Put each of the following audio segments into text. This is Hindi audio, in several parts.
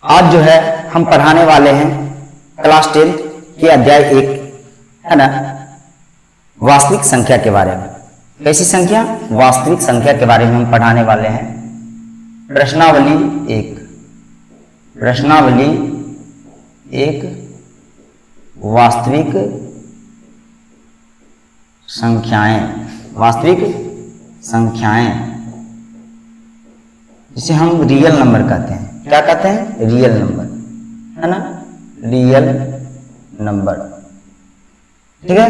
आज जो है हम पढ़ाने वाले हैं क्लास 10 के अध्याय 1, है ना, वास्तविक संख्या के बारे में। कैसी संख्या? वास्तविक संख्या के बारे में हम पढ़ाने वाले हैं। प्रश्नावली 1, प्रश्नावली 1 वास्तविक संख्याएं, वास्तविक संख्याएं जिसे हम रियल नंबर कहते हैं। क्या कहते हैं? रियल नंबर, है ना, रियल नंबर। ठीक है,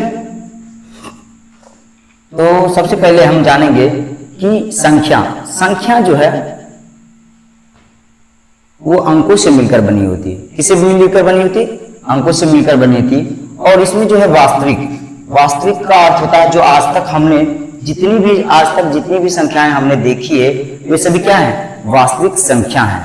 तो सबसे पहले हम जानेंगे कि संख्या जो है वो अंकों से मिलकर बनी होती है। किससे मिलकर बनी होती? अंकों से मिलकर बनी थी। और इसमें जो है वास्तविक का अर्थ होता है जो आज तक जितनी भी संख्याएं हमने देखी है वे सभी क्या है? वास्तविक संख्या है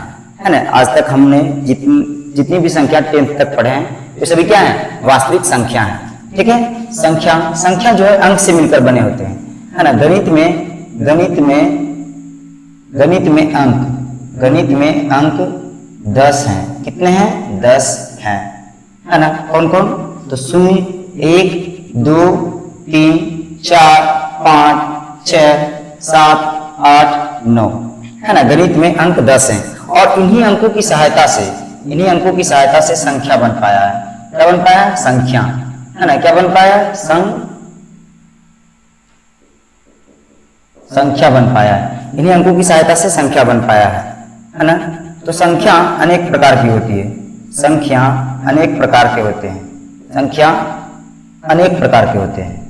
ना। आज तक हमने जितनी भी संख्या 10th तक पढ़े हैं वे सभी क्या है? वास्तविक संख्या है। ठीक है, संख्या जो है अंक से मिलकर बने होते हैं, है ना। गणित में अंक 10 हैं। कितने हैं? 10 हैं, है ना। कौन कौन? तो 0, 1, 2, 3, 4, 5, 6, 7, 8, 9, है ना। गणित में अंक 10 हैं और इन्हीं अंकों की सहायता से संख्या बन पाया है। क्या बन पाया? संख्या, है ना। क्या बन पाया? संख्या बन पाया है। इन्हीं अंकों की सहायता से संख्या बन पाया है ना। तो संख्या अनेक प्रकार की होती है। संख्या अनेक प्रकार के होते हैं। अनेक प्रकार के होते हैं।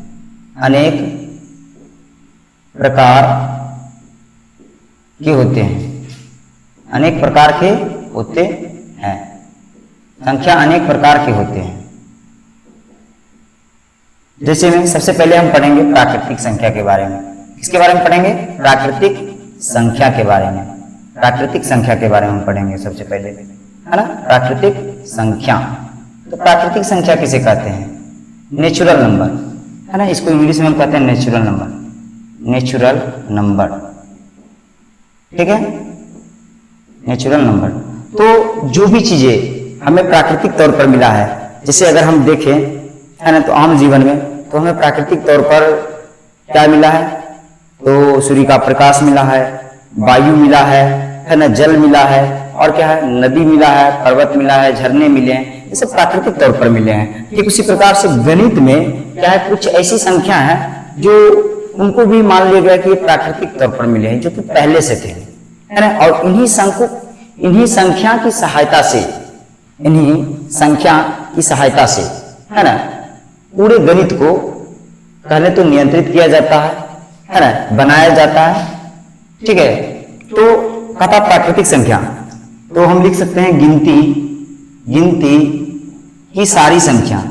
संख्या अनेक प्रकार के होते हैं। जैसे में सबसे पहले हम पढ़ेंगे प्राकृतिक संख्या के बारे में। किसके बारे में पढ़ेंगे? प्राकृतिक संख्या के बारे में। प्राकृतिक संख्या के बारे में हम पढ़ेंगे सबसे पहले, है ना। प्राकृतिक संख्या, तो प्राकृतिक संख्या किसे कहते हैं? नेचुरल नंबर, है ना। इसको इंग्लिश में हम कहते हैं नेचुरल नंबर। ठीक है, नेचुरल नंबर। तो जो भी चीजें हमें प्राकृतिक तौर पर मिला है, जैसे अगर हम देखें, है ना, तो आम जीवन में तो हमें प्राकृतिक तौर पर क्या मिला है? तो सूर्य का प्रकाश मिला है, वायु मिला है ना, जल मिला है, और क्या है? नदी मिला है, पर्वत मिला है, झरने मिले हैं। ये सब प्राकृतिक तौर पर मिले हैं। ठीक उसी प्रकार से गणित में क्या है? कुछ ऐसी संख्या है जो उनको भी मान लिया गया कि ये प्राकृतिक तौर पर मिले हैं, जो कि पहले से थे, है ना। और इन्हीं संख्या की सहायता से, है ना, पूरे गणित को पहले तो नियंत्रित किया जाता है ना, बनाया जाता है। ठीक है, तो कहता प्राकृतिक संख्या, तो हम लिख सकते हैं गिनती की सारी संख्या, है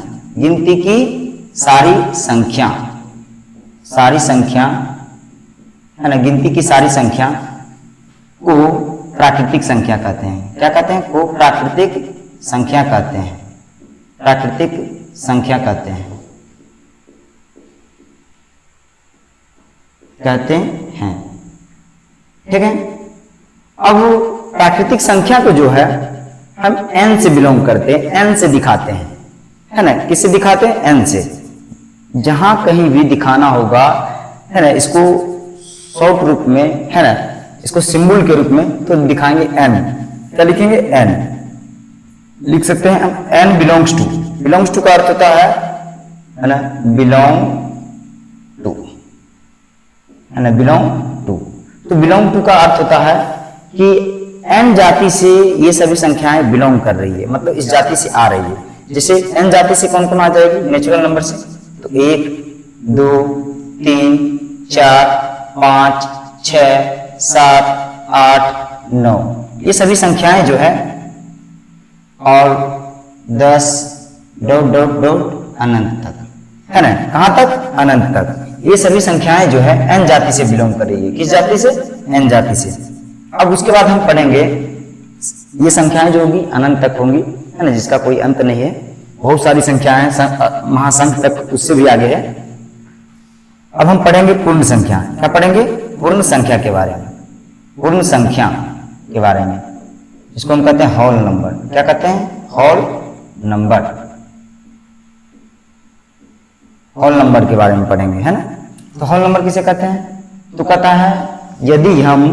ना। गिनती की सारी संख्या को प्राकृतिक संख्या कहते हैं। क्या कहते हैं? को प्राकृतिक संख्या कहते हैं। ठीक है, अब प्राकृतिक संख्या को जो है हम n से बिलोंग करते हैं, n से दिखाते हैं, है ना। किससे दिखाते हैं? n से। जहां कहीं भी दिखाना होगा, है ना, इसको शॉर्ट रूप में, है ना, इसको सिंबल के रूप में तो दिखाएंगे n। क्या लिखेंगे? n लिख सकते हैं हम। n बिलोंग्स टू का अर्थ होता है ना, बिलोंग टू, तो बिलोंग टू का अर्थ होता है कि n जाति से ये सभी संख्याएं बिलोंग कर रही है, मतलब इस जाति से आ रही है। जैसे n जाति से कौन कौन आ जाएगी? नेचुरल नंबर से, तो 1, 2, 3, 4, 5, 6, 7, 8, 9, ये सभी संख्याएं जो है, और 10 ... अनंत तक, है ना। कहां तक? अनंत तक। ये सभी संख्याएं जो है n जाति से बिलोंग कर रही है। किस जाति से? n जाति से। अब उसके बाद हम पढ़ेंगे ये संख्याएं जो होंगी अनंत तक होंगी, है ना, जिसका कोई अंत नहीं है। बहुत सारी संख्याएं महासंख्य तक उससे भी आगे है। अब हम पढ़ेंगे पूर्ण संख्या। क्या पढ़ेंगे? पूर्ण संख्या के बारे में। इसको हम कहते हैं हॉल नंबर। क्या कहते हैं? Hall number. हॉल नंबर के बारे में पढ़ेंगे, है ना। तो हॉल नंबर किसे कहते हैं? तो कहता है यदि हम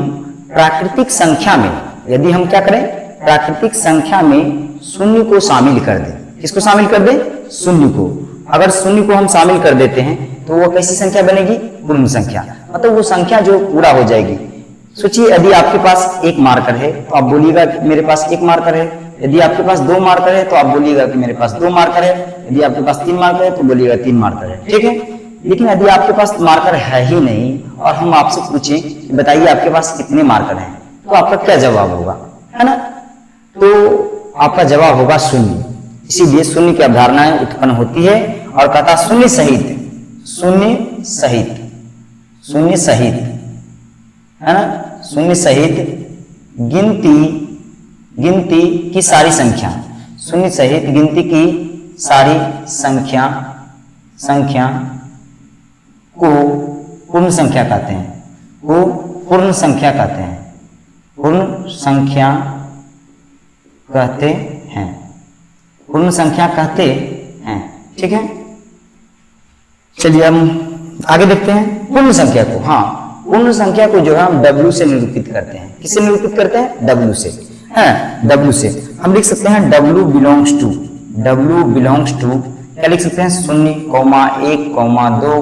प्राकृतिक संख्या में, यदि हम क्या करें, प्राकृतिक संख्या में शून्य को शामिल कर दें। किसको शामिल कर दें? शून्य को। अगर शून्य को हम शामिल कर देते हैं तो वो कैसी संख्या बनेगी? पूर्ण संख्या। मतलब वो संख्या जो पूरा हो जाएगी। सोचिए यदि आपके पास एक मार्कर है तो आप बोलिएगा कि मेरे पास एक मार्कर है। यदि आपके पास दो मार्कर है तो आप बोलिएगा कि मेरे पास दो मार्कर है। यदि आपके पास तीन मार्कर है तो बोलिएगा तीन मार्कर है, ठीक है। लेकिन यदि आपके पास मार्कर है ही नहीं और हम आपसे पूछें कि बताइए आपके पास कितने मार्कर हैं, तो आपका क्या जवाब होगा, है ना। तो आपका जवाब होगा शून्य। इसीलिए शून्य की अवधारणाएं उत्पन्न होती है और कहता शून्य सहित, शून्य सहित, शून्य सहित, है ना, शून्य सहित गिनती की सारी संख्या, शून्य सहित गिनती की सारी संख्या को पूर्ण संख्या कहते हैं, को पूर्ण संख्या कहते हैं, पूर्ण संख्या कहते हैं, पूर्ण संख्या कहते हैं, ठीक है। चलिए हम आगे देखते हैं पूर्ण संख्या को। हाँ, पूर्ण संख्या को जो है हम W से निरूपित करते हैं। किससे निरूपित करते हैं? W से, है W से। हम लिख सकते हैं W belongs to, W belongs to क्या लिख सकते हैं? 0, 1, 2,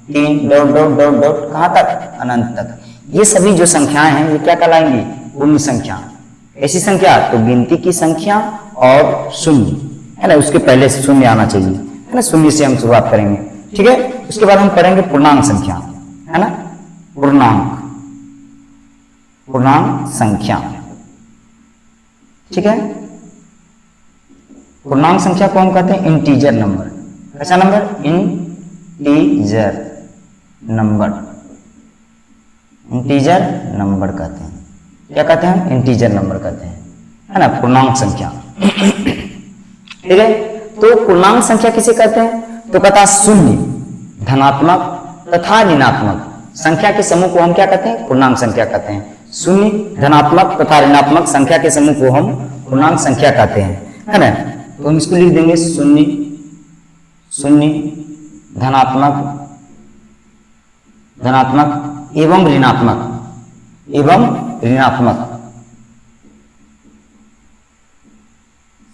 3 डॉट डॉट डॉट डॉट कहाँ तक? अनंत तक। ये सभी जो संख्याएं हैं ये क्या कहलाएंगी? पूर्ण संख्या। ऐसी संख्या तो गिनती की संख्या और शून्य, है ना, उसके पहले शून्य आना चाहिए, है ना। शून्य से हम शुरुआत करेंगे, ठीक है। उसके बाद हम पढ़ेंगे पूर्णांक संख्या, है ना, पूर्णांक संख्या, ठीक है। पूर्णांक संख्या को हम कहते हैं इंटीजर नंबर। कैसा number? Integer number, integer number कहते हैं। क्या कहते हैं? इंटीजर नंबर कहते हैं, है ना, पूर्णांक संख्या, ठीक है। तो पूर्णांक संख्या किसे कहते हैं? तो कहता शून्य, धनात्मक तथा ऋणात्मक संख्या के समूह को हम क्या कहते हैं? पूर्णांक संख्या कहते हैं। शून्य, धनात्मक तथा ऋणात्मक संख्या के समूह को हम पूर्णांक संख्या कहते हैं, है ना। तो हम इसको लिख देंगे शून्य, शून्य, धनात्मक एवं ऋणात्मक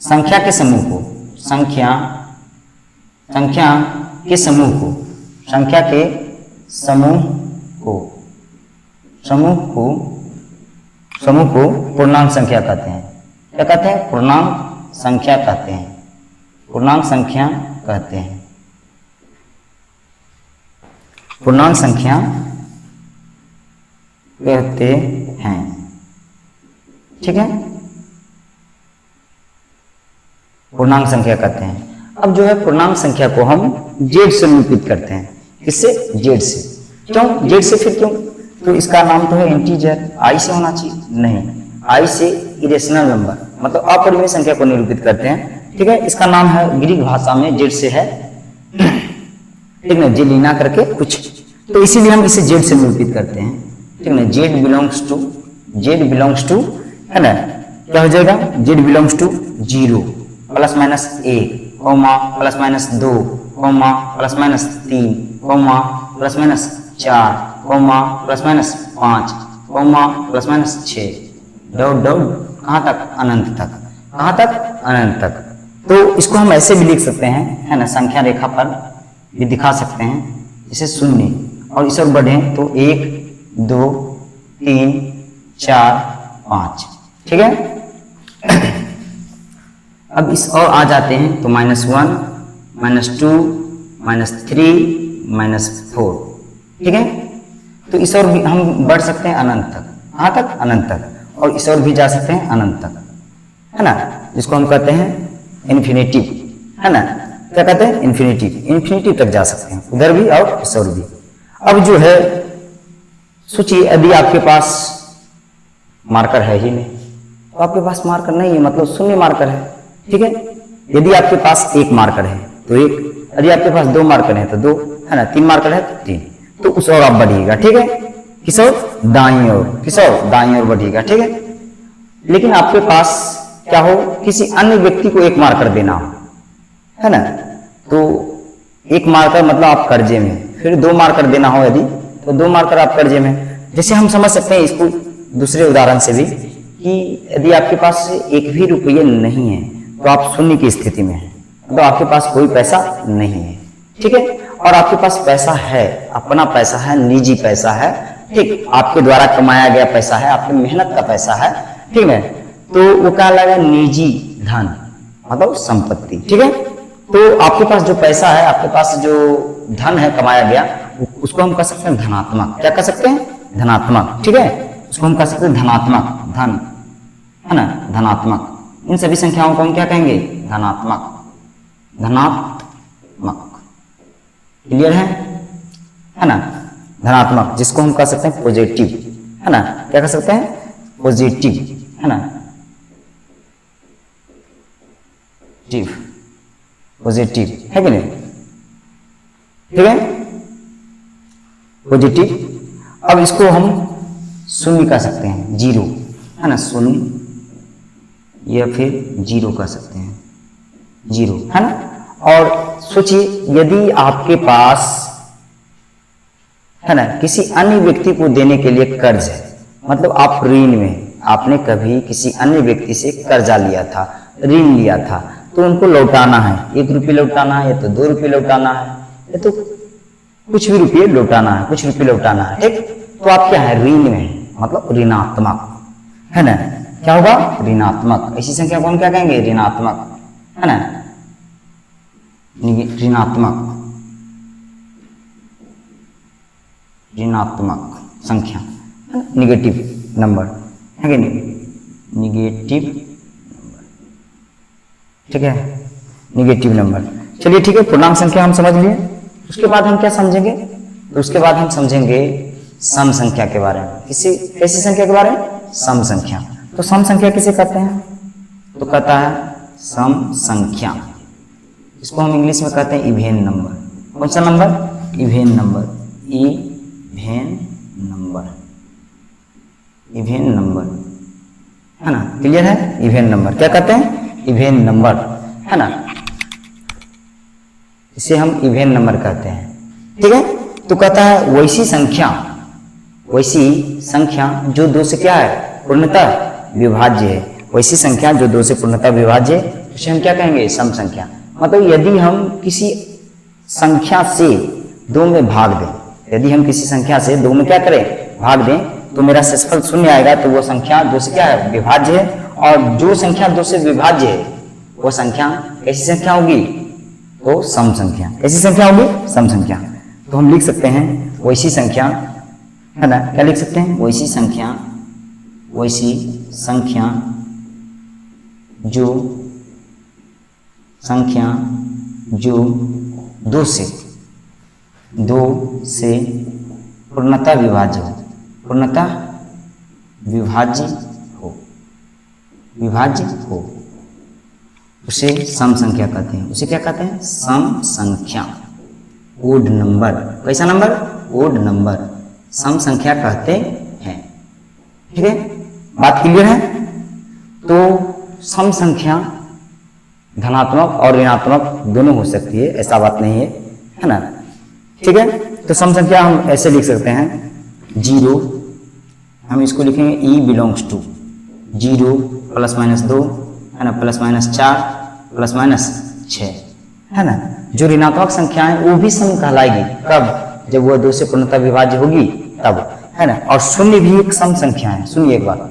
संख्या के समूह को, संख्या के समूह को पूर्णांक संख्या कहते हैं। क्या कहते हैं? पूर्णांक संख्या कहते हैं, पूर्णांक संख्या कहते हैं, पूर्णांक संख्या कहते हैं, ठीक है। पूर्णांक संख्या कहते हैं। अब जो है पूर्णांक संख्या को हम जेड से निरूपित करते हैं। किससे? जेड से। क्यों जेड से? फिर क्यों? तो इसका नाम तो है इंटीजर, आई से होना चाहिए, नहीं, आई से इरेशनल नंबर मतलब अपरिमेय संख्या को निरूपित करते हैं, ठीक है। इसका नाम है ग्रीक भाषा में जेड से है, ठीक है, जेलिना करके कुछ, तो इसीलिए हम इसे जेड से निरूपित करते हैं, ठीक है। जेड बिलोंग्स टू, है ना, क्या हो जाएगा? Z belongs to 0 plus minus 1 plus minus 2 plus minus 3 plus minus 4 plus minus 5 plus minus 6 dot dot कहाँ तक? अनंत तक। कहाँ तक? अनंत तक। तो इसको हम ऐसे भी लिख सकते हैं, है ना, संख्या रेखा पर भी दिखा सकते हैं, इसे 0 और इसे और बढ़े तो 1 2 3 4 5, ठीक है। अब इस और आ जाते हैं तो -1 -2 -3 -4, ठीक है। तो इस और भी हम बढ़ सकते हैं अनंत तक। कहाँ तक? अनंत तक। और इस और भी जा सकते हैं अनंत तक, है ना, जिसको हम कहते हैं इन्फिनिटिव, है ना। क्या कहते हैं? इन्फिनिटिव तक जा सकते हैं, उधर भी और इस और भी। अब जो है सोचिए यदि आपके पास मार्कर है ही नहीं, तो आपके पास मार्कर नहीं है मतलब शून्य मार्कर है, ठीक है। यदि आपके पास एक मार्कर है तो 1, यदि आपके पास 2 मार्कर है तो 2, है ना, 3 मार्कर है तो 3, तो उस और आप बढ़िएगा, ठीक है। किस ओर? दाईं ओर। किस ओर? दाईं ओर बढ़िएगा, ठीक है। लेकिन आपके पास क्या हो, किसी अन्य व्यक्ति को एक मार्कर देना हो, है ना, तो एक मार्कर मतलब आप कर्जे में, फिर 2 मार्कर देना हो यदि, तो 2 मार्कर आप कर्जे में। जैसे हम समझ सकते हैं इसको दूसरे उदाहरण से भी कि यदि आपके पास 1 भी रुपये नहीं है तो आप शून्य की स्थिति में हैं, तो आपके पास कोई पैसा नहीं है, ठीक है। और आपके पास पैसा है, अपना पैसा है, निजी पैसा है, ठीक, आपके द्वारा कमाया गया पैसा है, आपकी मेहनत का पैसा है, ठीक है, तो वो क्या लगेगा, निजी धन मतलब संपत्ति, ठीक है। तो आपके पास जो पैसा है, आपके पास जो धन है कमाया गया, उसको हम कह सकते हैं धनात्मक। क्या कह सकते हैं, धनात्मक, ठीक है, उसको हम कह सकते हैं धनात्मक धन, है ना, धनात्मक। इन सभी संख्याओं को हम क्या कहेंगे, धनात्मक, धनात्मक, क्लियर है ना, धनात्मक, जिसको हम कह सकते हैं पॉजिटिव, है ना, क्या कह सकते हैं, पॉजिटिव, है ना, पॉजिटिव, है कि नहीं, ठीक है, पॉजिटिव। अब इसको हम शून्य कह सकते हैं, 0, है ना, शून्य या फिर 0 कह सकते हैं, 0, है ना। और सोचिए यदि आपके पास, है ना, किसी अन्य व्यक्ति को देने के लिए कर्ज है, मतलब आप ऋण में, आपने कभी किसी अन्य व्यक्ति से कर्जा लिया था, ऋण लिया था, तो उनको लौटाना है, 1 रुपये लौटाना है, या तो 2 रुपये लौटाना है, या तो कुछ भी रुपये लौटाना है, कुछ रुपये लौटाना है, ठीक। तो आप क्या है, ऋण में, मतलब ऋणात्मक, है ना, क्या होगा, ऋणात्मक। ऐसी संख्या को हम क्या कहेंगे, ऋणात्मक, है ना, ऋणात्मक, ऋणात्मक संख्या, निगेटिव नंबर, है कि नहीं, निगेटिव नंबर, ठीक है, निगेटिव नंबर। चलिए ठीक है, पूर्णांक संख्या हम समझ लिए। उसके बाद हम क्या समझेंगे, तो उसके बाद हम समझेंगे सम संख्या के बारे में। कैसी संख्या के बारे में, सम संख्या। तो सम संख्या किसे कहते हैं, तो कहता है सम संख्या, इसको हम इंग्लिश में कहते हैं इवेन नंबर। कौन सा number, even number, even number, even number, है ना, क्लियर है, इवेन नंबर क्या कहते हैं, इवेन नंबर, है ना, इसे हम इवेन नंबर कहते हैं, ठीक है। तो कहता है वैसी संख्या जो 2 से क्या है, पूर्णतः विभाज्य है, वैसी संख्या जो 2 से पूर्णतः विभाज्य है, उसे हम क्या कहेंगे, सम संख्या। मतलब यदि हम किसी संख्या से 2 में भाग दें, यदि हम किसी संख्या से 2 में क्या करें, भाग दें, तो मेरा शेषफल 0 आएगा, तो वो संख्या 2 से क्या है, विभाज्य है। और जो संख्या 2 से विभाज्य है वो संख्या कैसी संख्या होगी, तो सम संख्या। कैसी संख्या होगी, सम संख्या। तो हम लिख सकते हैं वैसी संख्या, है ना, क्या लिख सकते हैं, वैसी संख्या जो 2 से पूर्णतः विभाज्य हो, विभाज्य हो, उसे सम संख्या कहते हैं। उसे क्या कहते हैं, सम संख्या, ओड नंबर। कैसा नंबर, ओड नंबर, सम संख्या कहते हैं, ठीक है, बात क्लियर है। तो सम संख्या धनात्मक और ऋणात्मक दोनों हो सकती है, ऐसा बात नहीं है ना, ठीक है। तो सम संख्या हम ऐसे लिख सकते हैं, 0, हम इसको लिखेंगे E बिलोंग्स टू 0 ± 2, है ना, ±4 ±6, है ना। जो ऋणात्मक संख्याएं वो भी सम कहलाएगी, कब, जब वह 2 से पूर्णतः विभाज्य होगी तब, है ना। और शून्य भी एक सम संख्या है। सुनिए एक बार,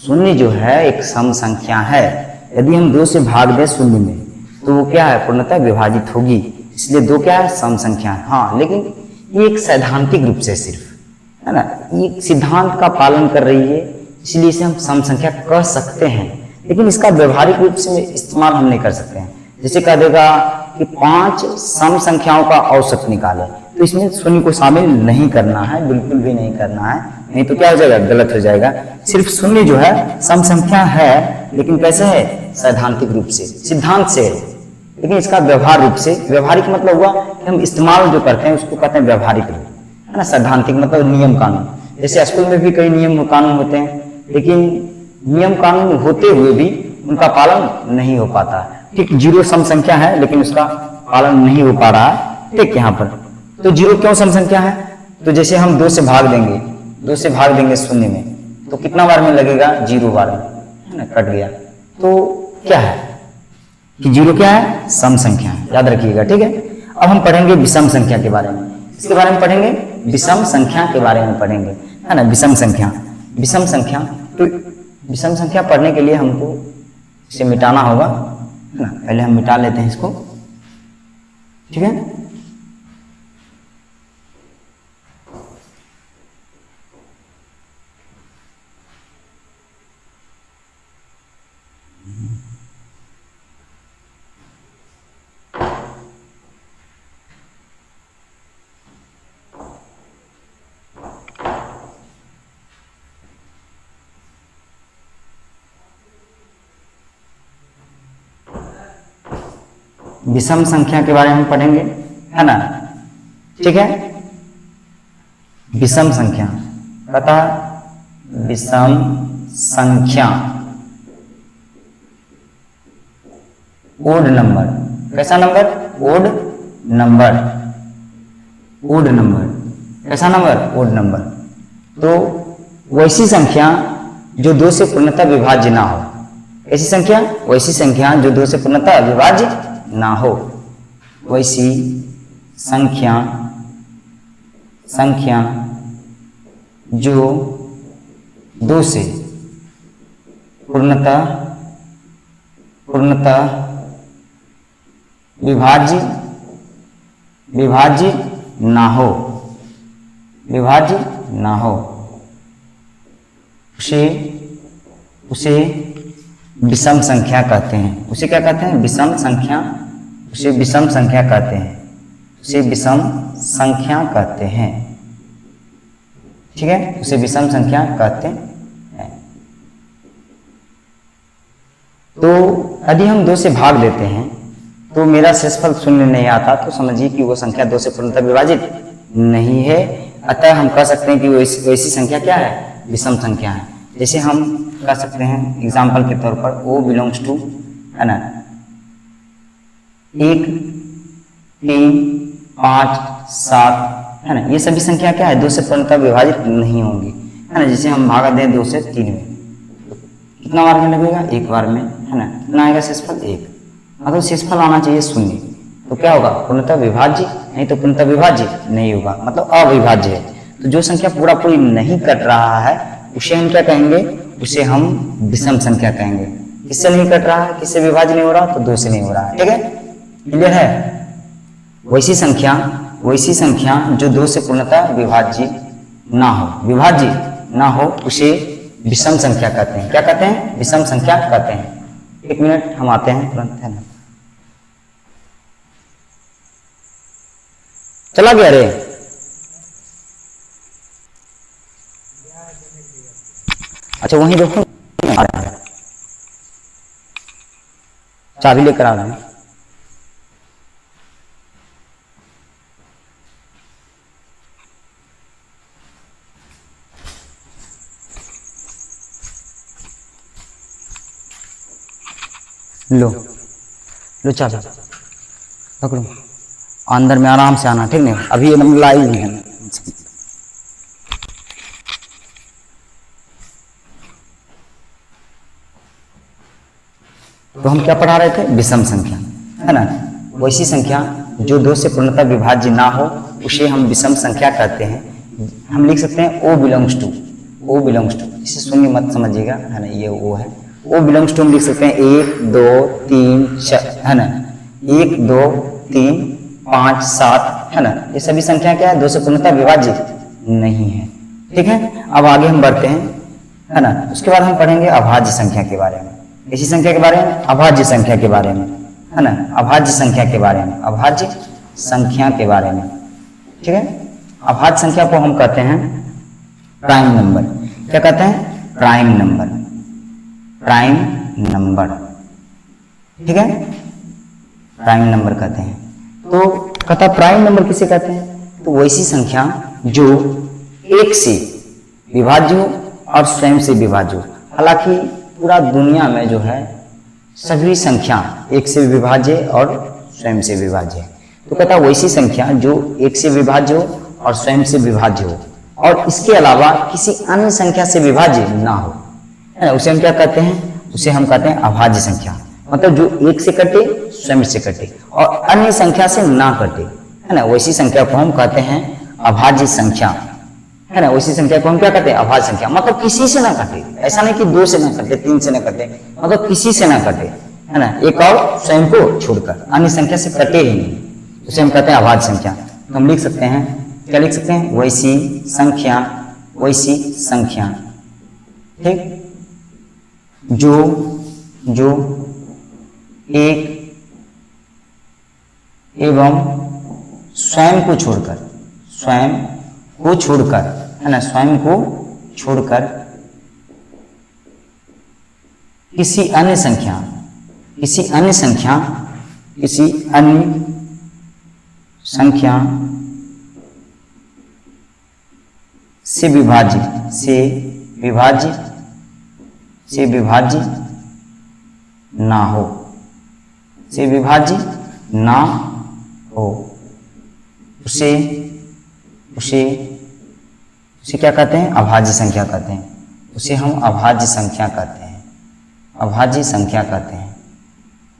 शून्य जो है एक सम संख्या है। यदि हम 2 से भाग दें शून्य में, तो वो क्या है, पूर्णतः विभाजित होगी, इसलिए 2 क्या है, सम संख्या है। हाँ, लेकिन ये एक सैद्धांतिक रूप से सिर्फ, है ना, ये सिद्धांत का पालन कर रही है, इसलिए इसे हम सम संख्या कह सकते हैं, लेकिन इसका व्यवहारिक रूप से इस्तेमाल हम नहीं कर सकते हैं। जैसे कह देगा कि 5 सम संख्याओं का औसत निकाले, तो इसमें शून्य को शामिल नहीं करना है, बिल्कुल भी नहीं करना है, नहीं तो क्या हो जाएगा, गलत हो जाएगा। सिर्फ शून्य जो है सम संख्या है, लेकिन कैसे है, सैद्धांतिक रूप से, सिद्धांत से है, लेकिन इसका व्यवहार रूप से, व्यवहारिक मतलब हुआ कि हम इस्तेमाल जो करते हैं उसको कहते हैं व्यवहारिक रूप, है ना। सैद्धांतिक मतलब नियम कानून, जैसे स्कूल में भी कई नियम कानून होते हैं, लेकिन नियम कानून होते हुए भी उनका पालन नहीं हो पाता। ठीक, जीरो सम संख्या है लेकिन उसका पालन नहीं हो पा रहा है। ठीक, यहाँ पर तो जीरो क्यों सम संख्या है? तो जैसे हम 2 से भाग देंगे, 2 से भाग देंगे शून्य में, तो कितना बार में लगेगा? 0 बार में, है ना, कट गया। तो क्या है कि जीरो क्या है? सम संख्या है, याद रखिएगा। ठीक है, अब हम पढ़ेंगे विषम संख्या के बारे में। इसके बारे में पढ़ेंगे, विषम संख्या के बारे में पढ़ेंगे, है ना। विषम संख्या, विषम संख्या, तो विषम संख्या पढ़ने के लिए हमको इसे मिटाना होगा, है ना। पहले हम मिटा लेते हैं इसको। ठीक है, विषम संख्या के बारे में पढ़ेंगे, है ना। ठीक है, विषम संख्या पता, विषम संख्या ओड नंबर, कैसा number? Odd number, odd number, कैसा नंबर? Odd number. तो वैसी संख्या जो 2 से पूर्णतः विभाज्य ना हो। ऐसी संख्या, वैसी संख्या जो 2 से पूर्णतः विभाज्य ना हो, वैसी संख्या, संख्या जो 2 से पूर्णतः विभाज्य ना हो, विभाज्य ना हो, उसे विषम संख्या कहते हैं। उसे क्या कहते हैं? विषम संख्या, उसे विषम संख्या कहते हैं, उसे विषम संख्या कहते हैं। ठीक है, उसे विषम संख्या कहते हैं। तो यदि हम 2 से भाग देते हैं तो मेरा शेषफल 0 नहीं आता, तो समझिए कि वो संख्या 2 से पूर्णतः विभाजित नहीं है। अतः हम कह सकते हैं कि वैसी संख्या क्या है? विषम संख्या है। जैसे हम कह सकते हैं एग्जाम्पल के तौर पर O बिलोंग्स टू, है ना, 1, 3, 5, 7, है ना। ये सभी संख्या क्या है? 2 से पूर्णतः विभाजित नहीं होंगी, है ना। जैसे हम भागा दें 2 से 3 में, कितना बार में लगेगा? 1 बार में, है ना। कितना आएगा शेषफल? 1। मतलब शेषफल आना चाहिए 0, तो क्या होगा? पूर्णतः विभाज्य, नहीं तो पूर्णतः विभाज्य नहीं होगा, मतलब अविभाज्य है। तो जो संख्या पूरा पूरी नहीं कट रहा है उसे हम क्या कहेंगे? उसे हम विषम संख्या कहेंगे। किससे नहीं कट रहा है? किससे विभाज्य नहीं हो रहा? तो 2 से नहीं हो रहा है। ठीक है, क्लियर है। वैसी संख्या जो 2 से पूर्णतः विभाज्य ना हो, विभाज्य ना हो, उसे विषम संख्या कहते हैं। क्या कहते हैं? विषम संख्या कहते हैं। 1 मिनट, हम आते हैं तुरंत, है ना। चला गया रे? अच्छा, वहीं देखो, चाबी लेकर आ रहे हैं। लो चाबी पकड़ो, अंदर में आराम से आना, ठीक नहीं? अभी एकदम लाइव है। तो हम क्या पढ़ा रहे थे? विषम संख्या, है ना। वैसी संख्या जो 2 से पूर्णतः विभाज्य ना हो उसे हम विषम संख्या कहते हैं। हम लिख सकते हैं O belongs to, O belongs to, इसे शून्य मत समझिएगा, है ना, ये O है। O बिलोंग्स टू हम लिख सकते हैं 1, 2, 3, 4, है ना, 1, 2, 3, 5, 7, है ना। ये सभी संख्या क्या है? 2 से पूर्णतः विभाज्य नहीं है। ठीक है, अब आगे हम बढ़ते हैं, है ना। उसके बाद हम पढ़ेंगे अभाज्य संख्या के बारे में। इसी संख्या के बारे में? अभाज्य संख्या के बारे में, है ना। अभाज्य संख्या के बारे में, अभाज्य संख्या के बारे में। ठीक है, अभाज्य संख्या को हम कहते हैं प्राइम नंबर। क्या कहते हैं? Prime number, prime number. ठीक है, प्राइम नंबर कहते हैं। तो कहता प्राइम नंबर किसे कहते हैं? तो वैसी संख्या जो 1 से विभाज्य हो और स्वयं से विभाज्य हो। हालांकि पूरा दुनिया में जो है सभी संख्या एक से विभाज्य और स्वयं से विभाज्य है। तो कहता है वैसी संख्या जो एक से विभाज्य हो और स्वयं से विभाज्य हो और इसके अलावा किसी अन्य संख्या से विभाज्य ना हो, है ना, उसे हम क्या कहते हैं, उसे हम कहते हैं अभाज्य संख्या। मतलब जो एक से कटे, स्वयं से कटे और अन्य संख्या से ना कटे, है ना, वैसी संख्या को हम कहते हैं अभाज्य संख्या, है ना। वैसी संख्या को हम क्या कहते हैं, अभाज्य संख्या। मतलब किसी से ना कटे, ऐसा नहीं कि 2 से ना कटे, 3 से ना कटे, मतलब किसी से ना कटे, है ना, एक और स्वयं को छोड़कर अन्य संख्या से कटे ही नहीं, उसे हम कहते हैं अभाज्य संख्या। तो हम लिख सकते हैं, क्या लिख सकते हैं, वैसी संख्या, वैसी संख्या, ठीक, जो एक एवं स्वयं को छोड़कर, स्वयं को छोड़कर, है ना, स्वयं को छोड़कर किसी अन्य संख्या, किसी अन्य संख्या, किसी अन्य संख्या से विभाजित, से विभाजित, से विभाज्य ना हो, से विभाज्य ना हो, उसे उसे उसे क्या कहते हैं, अभाज्य संख्या कहते हैं। उसे हम अभाज्य संख्या कहते हैं, अभाज्य संख्या कहते हैं,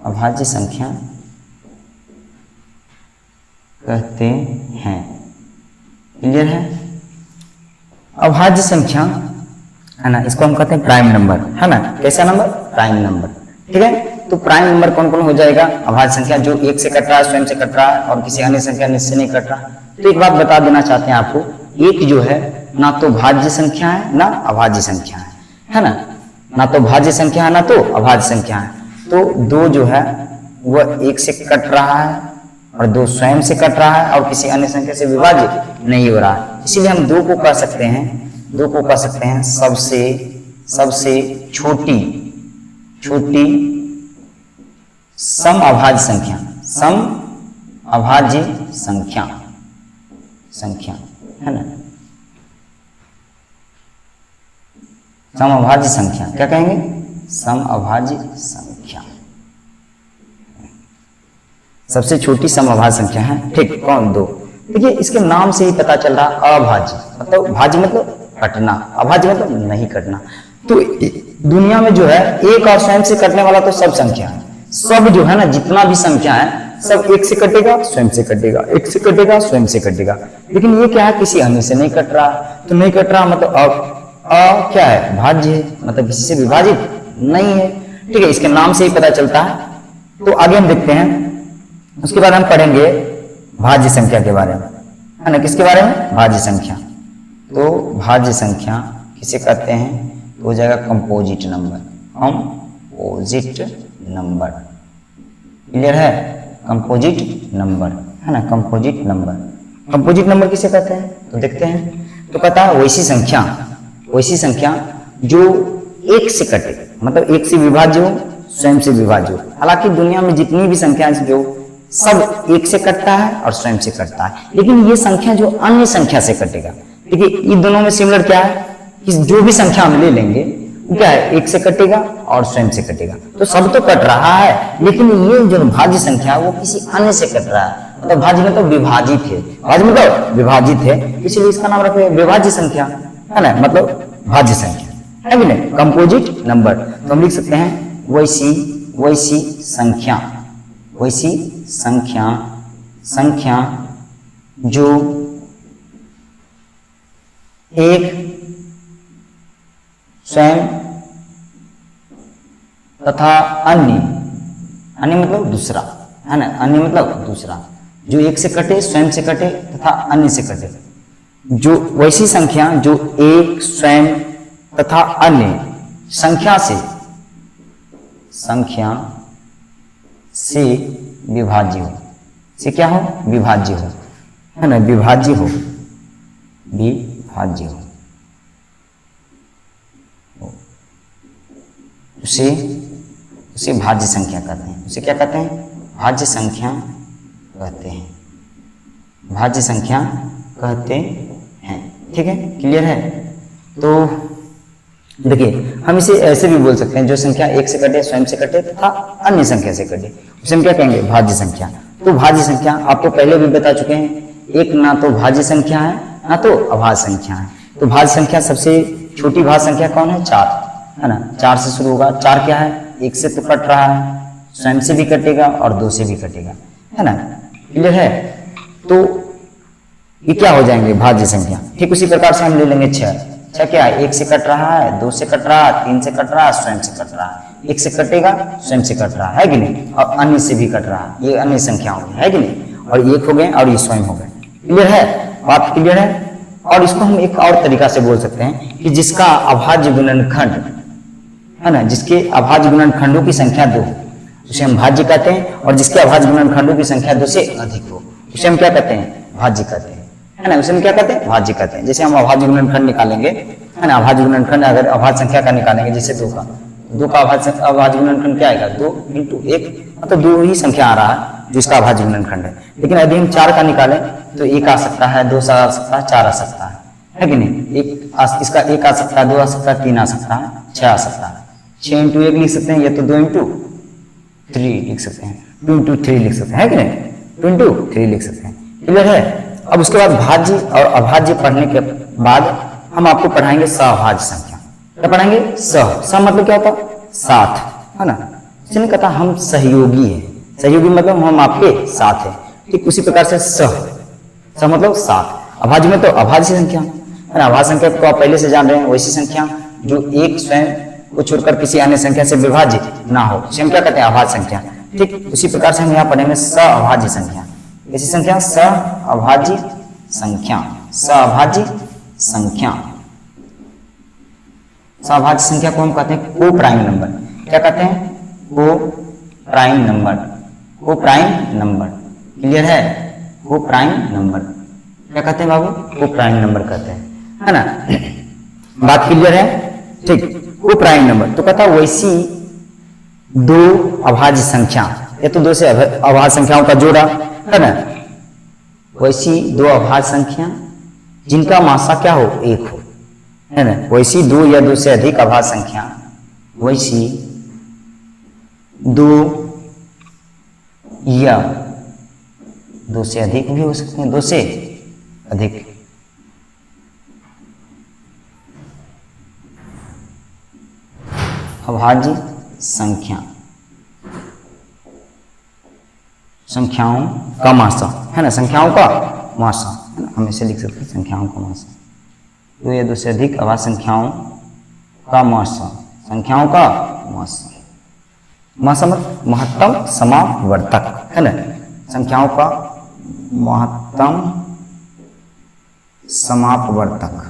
अभाज्य संख्या कहते हैं। क्लियर है? अभाज्य संख्या, है ना, इसको हम कहते हैं प्राइम नंबर, है ना। कैसा नंबर, प्राइम नंबर, ठीक है। तो प्राइम नंबर कौन कौन हो जाएगा, अभाज्य संख्या जो एक से कट रहा है, स्वयं से कट रहा है और किसी अन्य संख्या से नहीं कट रहा। तो एक बात बता देना चाहते हैं आपको, एक जो है ना तो भाज्य संख्या है ना अभाज्य संख्या है ना, ना तो भाज्य संख्या है ना तो अभाज्य संख्या है। तो 2 जो है वह एक से कट रहा है और 2 स्वयं से कट रहा है और किसी अन्य संख्या से विभाजित नहीं हो रहा है। इसीलिए हम 2 को कह सकते हैं, 2 को कह सकते हैं सबसे छोटी सम अभाज्य संख्या, सम अभाज्य संख्या, है ना, सम अभाज्य संख्या, क्या कहेंगे, सम अभाज्य संख्या, सबसे छोटी सम अभाज्य संख्या है, ठीक। कौन, 2। देखिए इसके नाम से ही पता चल रहा, अभाज्य मतलब भाज्य मतलब कटना, अभाज्य मतलब नहीं कटना। तो दुनिया में जो है एक और स्वयं से कटने वाला तो सब संख्या है, सब जो है ना, जितना भी संख्या है सब एक से कटेगा, स्वयं से कटेगा, एक से कटेगा, स्वयं से कटेगा। लेकिन ये क्या है, किसी अन्य से नहीं कट रहा, तो नहीं कट रहा मतलब क्या है, भाज्य है, मतलब किसी से विभाजित नहीं है, ठीक है। इसके नाम से ही पता चलता है। तो आगे हम देखते हैं, उसके बाद हम पढ़ेंगे भाज्य संख्या के बारे में, है ना, किसके बारे में, भाज्य संख्या। तो भाज्य संख्या किसे कहते हैं, तो हो जाएगा composite number, composite number. Clear है, कंपोजिट नंबर, है ना, कंपोजिट नंबर। कंपोजिट नंबर किसे कहते हैं, तो देखते हैं। तो कहता है वैसी संख्या जो एक से कटे, मतलब एक से विभाज्य हो, स्वयं से विभाज्य हो। हालांकि दुनिया में जितनी भी संख्या जो सब एक से कटता है और स्वयं से कटता है, लेकिन ये संख्या जो अन्य संख्या से कटेगा, देखिए इन दोनों में सिमिलर क्या है कि जो भी संख्या हम ले लेंगे क्या है, एक से कटेगा और स्वयं से कटेगा। तो सब तो कट रहा है, लेकिन ये जो भाज्य संख्या है वो किसी अन्य से कट रहा है, मतलब भाज्य मतलब विभाजित है, भाज्य मतलब विभाजित है, इसलिए इसका नाम रखे विभाज्य संख्या, है ना, मतलब भाज्य संख्या, है कि नहीं, कंपोजिट नंबर। तो हम लिख सकते हैं वैसी संख्या जो एक स्वयं तथा अन्य मतलब दूसरा, है ना, अन्य मतलब दूसरा, जो एक से कटे, स्वयं से कटे तथा अन्य से कटे। जो वैसी संख्या जो एक, स्वयं तथा अन्य संख्या से विभाज्य हो, से क्या हो, विभाज्य हो, है ना, विभाज्य हो, उसे भाज्य संख्या कहते हैं। उसे क्या कहते हैं, भाज्य संख्या कहते हैं, भाज्य संख्या कहते हैं, ठीक है, क्लियर है। तो देखिए हम इसे ऐसे भी बोल सकते हैं, जो संख्या एक से कटे, स्वयं से कटे तथा अन्य संख्या से कटे, उसे हम क्या कहेंगे, भाज्य संख्या। तो भाज्य संख्या आपको पहले भी बता चुके हैं, एक ना तो भाज्य संख्या है ना तो अभाज्य संख्या है। तो भाज्य संख्या सबसे छोटी भाज्य संख्या कौन है, 4 है ना, 4 से शुरू होगा। 4 क्या है, एक से तो कट रहा है, स्वयं से भी कटेगा और 2 से भी कटेगा, है ना, क्लियर है। तो ये क्या हो जाएंगे, भाज्य संख्या। ठीक उसी प्रकार से हम ले लेंगे 6 क्या है, एक से कट रहा है, 2 से कट रहा है, 3 से कट रहा है, स्वयं से कट रहा है। एक से कटेगा, स्वयं से कट रहा है कि नहीं, और अन्य से भी कट रहा है, ये अन्य संख्या हो गई है कि नहीं, और एक हो गए और ये स्वयं हो गए। क्लियर है, बात क्लियर है। और इसको हम एक और तरीका से बोल सकते हैं कि जिसका अभाज्य गुणनखंड है ना, जिसके अभाज्य गुणनखंडों की संख्या 2 उसे हम भाज्य कहते हैं, और जिसके अभाज्य गुणनखंडों की संख्या 2 से अधिक हो उसे हम क्या कहते हैं, भाज्य कहते हैं, है ना, उसे हम क्या कहते हैं, भाज्य कहते हैं। जैसे हम अभाज्य गुणनखंड निकालेंगे, है ना, अभाज्य गुणनखंड अगर अभाज्य संख्या का निकालेंगे, जैसे 2 का अभाज्य गुणनखंड क्या आएगा, 2 × 1, मतलब 2 ही संख्या आ रहा है जिसका अभाज्य गुणनखंड है। लेकिन यदि हम 4 का निकालें तो 1 आ सकता है, 2 आ सकता है, 4 आ सकता है कि नहीं, इसका 1 आ सकता है, 2 आ सकता है, 3 आ सकता है, 6 आ सकता है। 6 × 1 लिख सकते हैं, या तो 2 × 3 लिख सकते हैं, 2 × 3 लिख सकते हैं, है कि नहीं, 2 × 3 लिख सकते हैं। क्लियर है। अब उसके बाद भाज्य और अभाज्य पढ़ने के बाद हम आपको पढ़ाएंगे सहभाज्य संख्या। क्या पढ़ाएंगे, सह मतलब क्या होता है, साथ, है ना, इसने कहा हम सहयोगी हैं, सहयोगी मतलब हम आपके साथ हैं। ठीक उसी प्रकार से सह मतलब साथ। अभाज्य में तो अभाज्य संख्या, है ना, अभाज्य संख्या को आप पहले से जान रहे हैं, वैसी संख्या जो एक स्वयं को छोड़कर किसी अन्य संख्या से विभाज्य ना हो उसे हम क्या कहते हैं, अभाज्य संख्या। ठीक उसी प्रकार से हम यहाँ पढ़ेंगे सहअभाज्य संख्या। कैसी संख्या, सहअभाज्य संख्या, सहअभाज्य संख्या। सहअभाज्य संख्या को हम कहते हैं को प्राइम नंबर। क्या कहते हैं, को प्राइम नंबर, को प्राइम नंबर। क्लियर है, को प्राइम नंबर क्या कहते हैं बाबू, को प्राइम नंबर कहते हैं, है ना, बात क्लियर है। ठीक, को प्राइम नंबर तो कहता वैसी 2 अभाज्य संख्या, ये तो 2 से अभाज्य संख्याओं का जोड़ा, है ना, वैसी 2 अभाज्य संख्या जिनका मासा क्या हो, 1 हो, है ना, वैसी 2 या 2 से अधिक अभाज्य संख्या, वैसी 2 या 2 से अधिक भी हो सकते हैं, 2 से अधिक अभाज्य संख्या, संख्याओं का मासा, है ना, संख्याओं का मासा, है ना, हम इसे लिख सकते हैं संख्याओं का मासा। 2 या 2 से अधिक अभाज्य संख्याओं का मासा, संख्याओं का मासा, मासा मतलब महत्तम समावर्तक, है ना, संख्याओं का महत्तम समापवर्तक,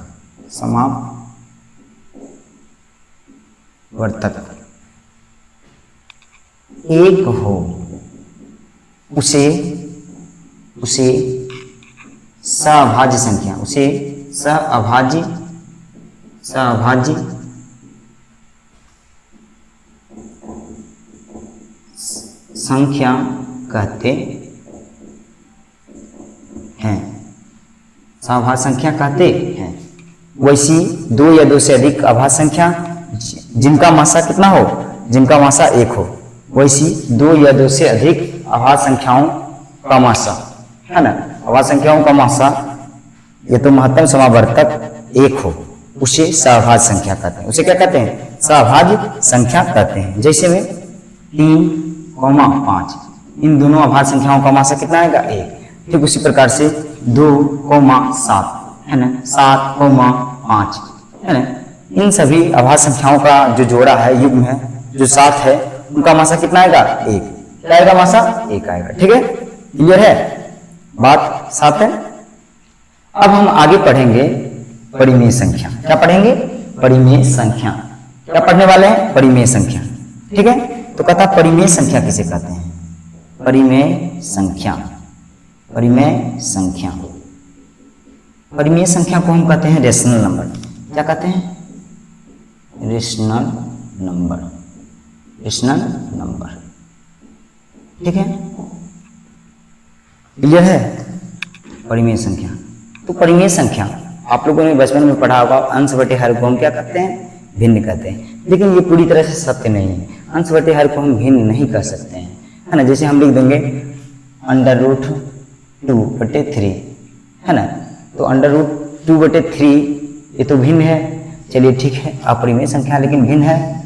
वर्तक एक हो उसे सहअभाज्य संख्या, उसे सहअभाज्य संख्या कहते हैं, सहअभाज्य संख्या कहते हैं। वैसी 2 या 2 से अधिक अभाज्य संख्या जिनका मासा कितना हो, जिनका मासा 1 हो, वैसी 2 या 2 से अधिक अभाज्य संख्याओं का मासा, है ना, अभाज्य संख्याओं का मासा ये तो महत्तम समावर्तक 1 हो उसे सहअभाज्य संख्या कहते हैं। उसे क्या कहते हैं, सहअभाज्य संख्या कहते हैं। जैसे में 3, 5 इन दोनों अभाज्य संख्याओं का मासा कितना आएगा, 1। ठीक उसी प्रकार से 2, 7 है ना, 7, 5 है ना, इन सभी अभाज्य संख्याओं का जो जोड़ा है, युग्म है, जो 7 है, उनका मासा कितना आएगा, 1। क्या आएगा, मासा 1 आएगा। ठीक है, क्लियर है, बात साफ है। अब हम आगे पढ़ेंगे परिमेय संख्या। क्या पढ़ेंगे, परिमेय संख्या। क्या पढ़ने वाले हैं, परिमेय संख्या। ठीक है, तो कहता परिमेय संख्या किसे कहते हैं, परिमेय संख्या, परिमेय संख्या, परिमेय संख्या को हम कहते हैं रेशनल नंबर। क्या कहते हैं, रेशनल नंबर, रेशनल नंबर। ठीक है, क्लियर है, परिमेय संख्या। तो परिमेय संख्या आप लोगों ने बचपन में पढ़ा होगा, अंश बटे हर को हम क्या करते हैं, भिन्न कहते हैं। लेकिन ये पूरी तरह से सत्य नहीं है। अंश बटे हर को हम भिन्न नहीं कर सकते हैं, है ना। जैसे हम लिख देंगे √2/3, है ना। तो √2/3 ये तो भिन्न है, चलिए ठीक है, अपरिमेय संख्या लेकिन भिन्न है।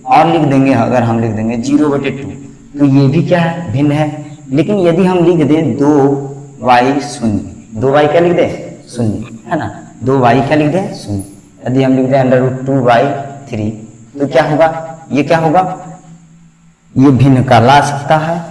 और लिख देंगे, अगर हम लिख देंगे 0/2 तो ये भी क्या है, भिन्न है। लेकिन यदि हम लिख दें 2y शून्य, 2y क्या लिख दें, शून्य, है ना। 2y क्या लिख दें, शून्य। यदि हम लिख दें √2/3 तो क्या होगा, ये क्या होगा, ये भिन्न कहला सकता है।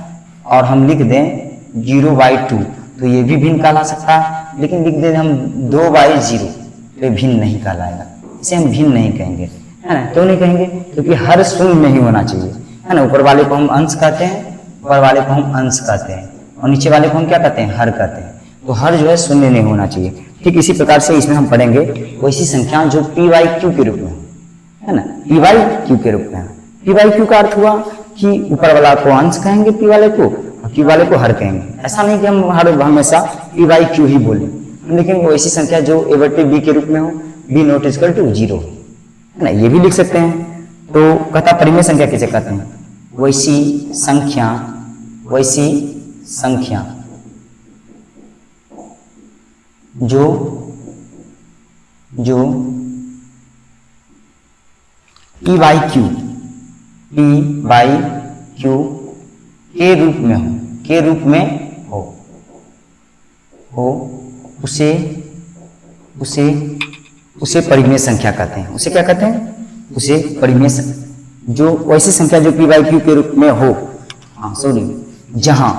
और हम लिख दें 0/2 तो ये भी भिन्न कहला सकता है। लेकिन लिख दें हम 2/0 तो ये भिन्न नहीं कहलाएगा, इसे हम भिन्न नहीं कहेंगे, है ना। क्यों नहीं कहेंगे, क्योंकि हर शून्य नहीं होना चाहिए, है ना। ऊपर वाले को हम अंश कहते हैं, ऊपर वाले को हम अंश कहते हैं, और नीचे वाले को हम क्या कहते हैं, हर कहते हैं। तो हर जो है शून्य नहीं होना चाहिए। ठीक इसी प्रकार से इसमें हम पढ़ेंगे वैसी संख्या जो p/q के रूप में, है ना, p/q के रूप में। p/q का अर्थ हुआ कि ऊपर वाला को अंश कहेंगे p वाले को, और q वाले को हर कहेंगे। ऐसा नहीं कि हम हर हमेशा p/q ही बोले, लेकिन वैसी संख्या जो a/b के रूप में हो, b ≠ 0, है ना, ये भी लिख सकते हैं। तो कहता परिमेय संख्या किसे कहते हैं, वैसी संख्या जो p/q के रूप में हो, उसे परिमेय संख्या कहते हैं। उसे क्या कहते हैं, उसे परिमेय जो वैसी संख्या जो p/q के रूप में हो, जहां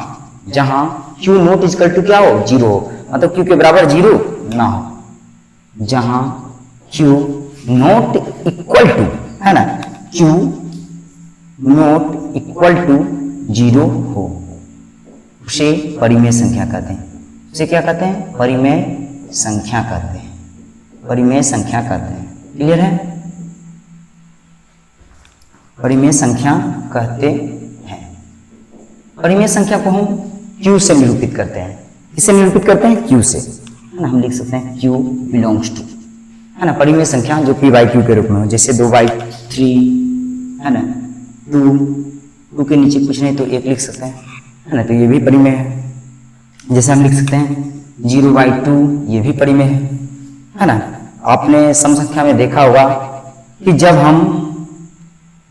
q ≠ क्या हो, 0 हो, मतलब q के बराबर 0 ना हो। जहां q ≠ है ना, q ≠ 0 हो, उसे परिमेय संख्या कहते हैं। उसे क्या कहते हैं, परिमेय संख्या कहते हैं, परिमेय संख्या कहते हैं। क्लियर है, परिमेय संख्या कहते हैं। परिमेय संख्या को हम q से निरूपित करते हैं। किससे निरूपित करते हैं, q से, है ना। हम लिख सकते हैं q बिलोंग्स टू, है ना, परिमेय संख्या जो p/q के रूप में हो। जैसे 2/3, है ना, 2 के नीचे कुछ नहीं तो 1 लिख सकते हैं, है ना, तो ये भी परिमेय है। जैसे हम लिख सकते हैं 0/2, ये भी परिमेय है ना। आपने सम संख्या में देखा होगा कि जब हम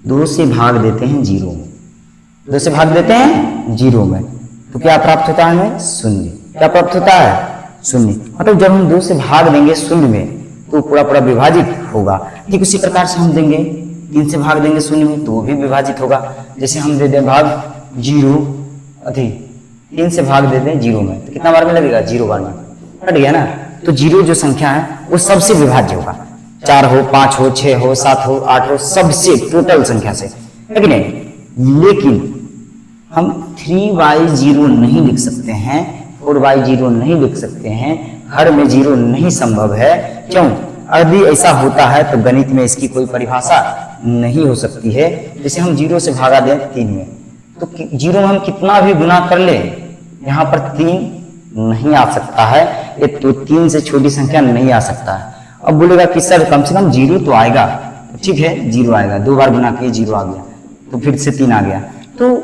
2 से भाग देते हैं 0 में, 2 से भाग देते हैं 0 में, तो क्या प्राप्त होता है हमें, शून्य। क्या प्राप्त होता है, शून्य। मतलब जब हम 2 से भाग देंगे शून्य में तो पूरा विभाजित होगा। ठीक उसी प्रकार से हम देंगे 3 से भाग देंगे शून्य में तो वो भी विभाजित होगा। जैसे हम दे दें भाग 0, 3 से भाग दे दें 0 में तो कितना बार में लगेगा, 0 बार में, कट गया ना। तो 0 जो संख्या है वो सबसे विभाज्य होगा, 4 हो, 5 हो, 6 हो, 7 हो, 8 हो, सबसे टोटल संख्या से, है कि नहीं। लेकिन हम 3/0 नहीं लिख सकते हैं, 4/0 नहीं लिख सकते हैं, हर में 0 नहीं संभव है। क्यों, यदि ऐसा होता है तो गणित में इसकी कोई परिभाषा नहीं हो सकती है। जैसे हम 0 से भागा दें 3 में, तो 0 में हम कितना भी गुना कर ले, यहाँ पर 3 नहीं आ सकता है, ये तो 3 से छोटी संख्या नहीं आ सकता है। अब बोलेगा कि सर कम से कम 0 तो आएगा, ठीक है 0 आएगा, 2 बार गुना किए 0 आ गया, तो फिर से 3 आ गया। तो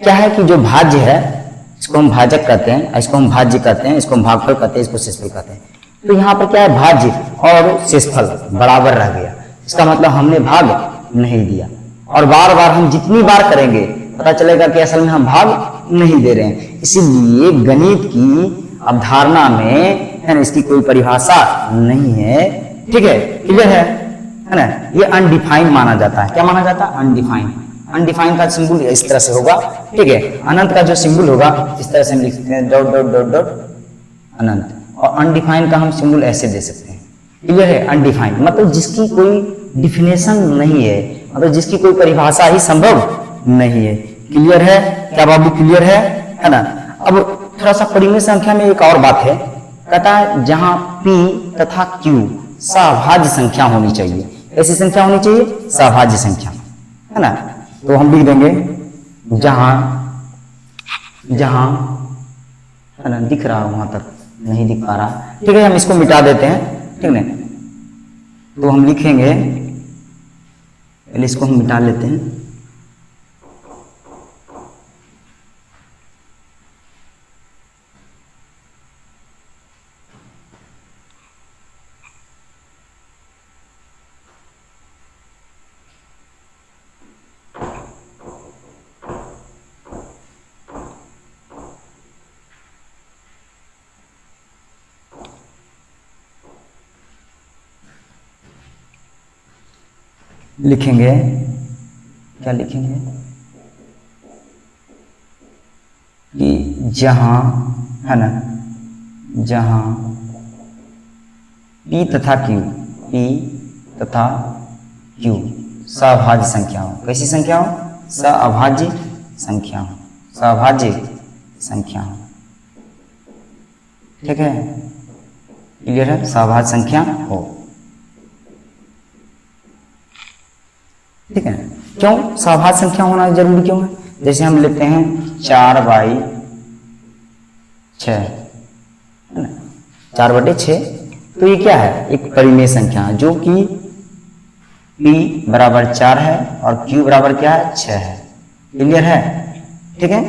क्या है कि जो भाज्य है इसको हम भाजक कहते हैं, इसको हम भाज्य कहते हैं, इसको हम भागफल कहते हैं, इसको शेषफल कहते हैं। तो यहाँ पर क्या है, भाज्य और शेषफल बराबर रह गया, इसका मतलब हमने भाग नहीं दिया। और बार बार हम जितनी बार करेंगे पता चलेगा कि असल में हम भाग नहीं दे रहे हैं। इसीलिए गणित की अवधारणा में है ना इसकी कोई परिभाषा नहीं है, ठीक है, क्लियर है ना। ये अनडिफाइंड माना जाता है। क्या माना जाता है, अनडिफाइंड। अनडिफाइंड का सिंबल इस तरह से होगा, ठीक है। अनंत का जो सिंबल होगा इस तरह से हम लिख सकते हैं डॉट डॉट डॉट डॉट अनंत, और अनडिफाइंड का हम सिंबल ऐसे दे सकते हैं, क्लियर है। अनडिफाइंड मतलब जिसकी कोई डिफिनेशन नहीं है, मतलब जिसकी कोई परिभाषा ही संभव नहीं है, क्लियर है। क्या बाबू क्लियर है ना। अब थोड़ा सा परिमेय संख्या में एक और बात है, कहता है जहां p तथा q सहभाज्य संख्या होनी चाहिए। ऐसी संख्या होनी चाहिए सहभाज्य संख्या, है ना। तो हम लिख देंगे जहां है ना, दिख रहा वहां तक नहीं दिख पा रहा, ठीक है, हम इसको मिटा देते हैं, ठीक है। तो हम लिखेंगे पहले इसको हम मिटा लेते हैं। लिखेंगे, क्या लिखेंगे कि जहां, है ना, जहां P तथा Q, P तथा Q सअभाज्य संख्या हो। कैसी संख्या हो? सअभाज्य संख्या हो, सअभाज्य संख्या हो। ठीक है, क्लियर है? सअभाज्य संख्या हो। ठीक है, क्यों सअभाज्य संख्या होना जरूरी क्यों है? जैसे हम लेते हैं 4/6, है ना, 4/6, तो ये क्या है? एक परिमेय संख्या है जो कि P बराबर 4 है और Q बराबर क्या है? 6 है। क्लियर है? ठीक है,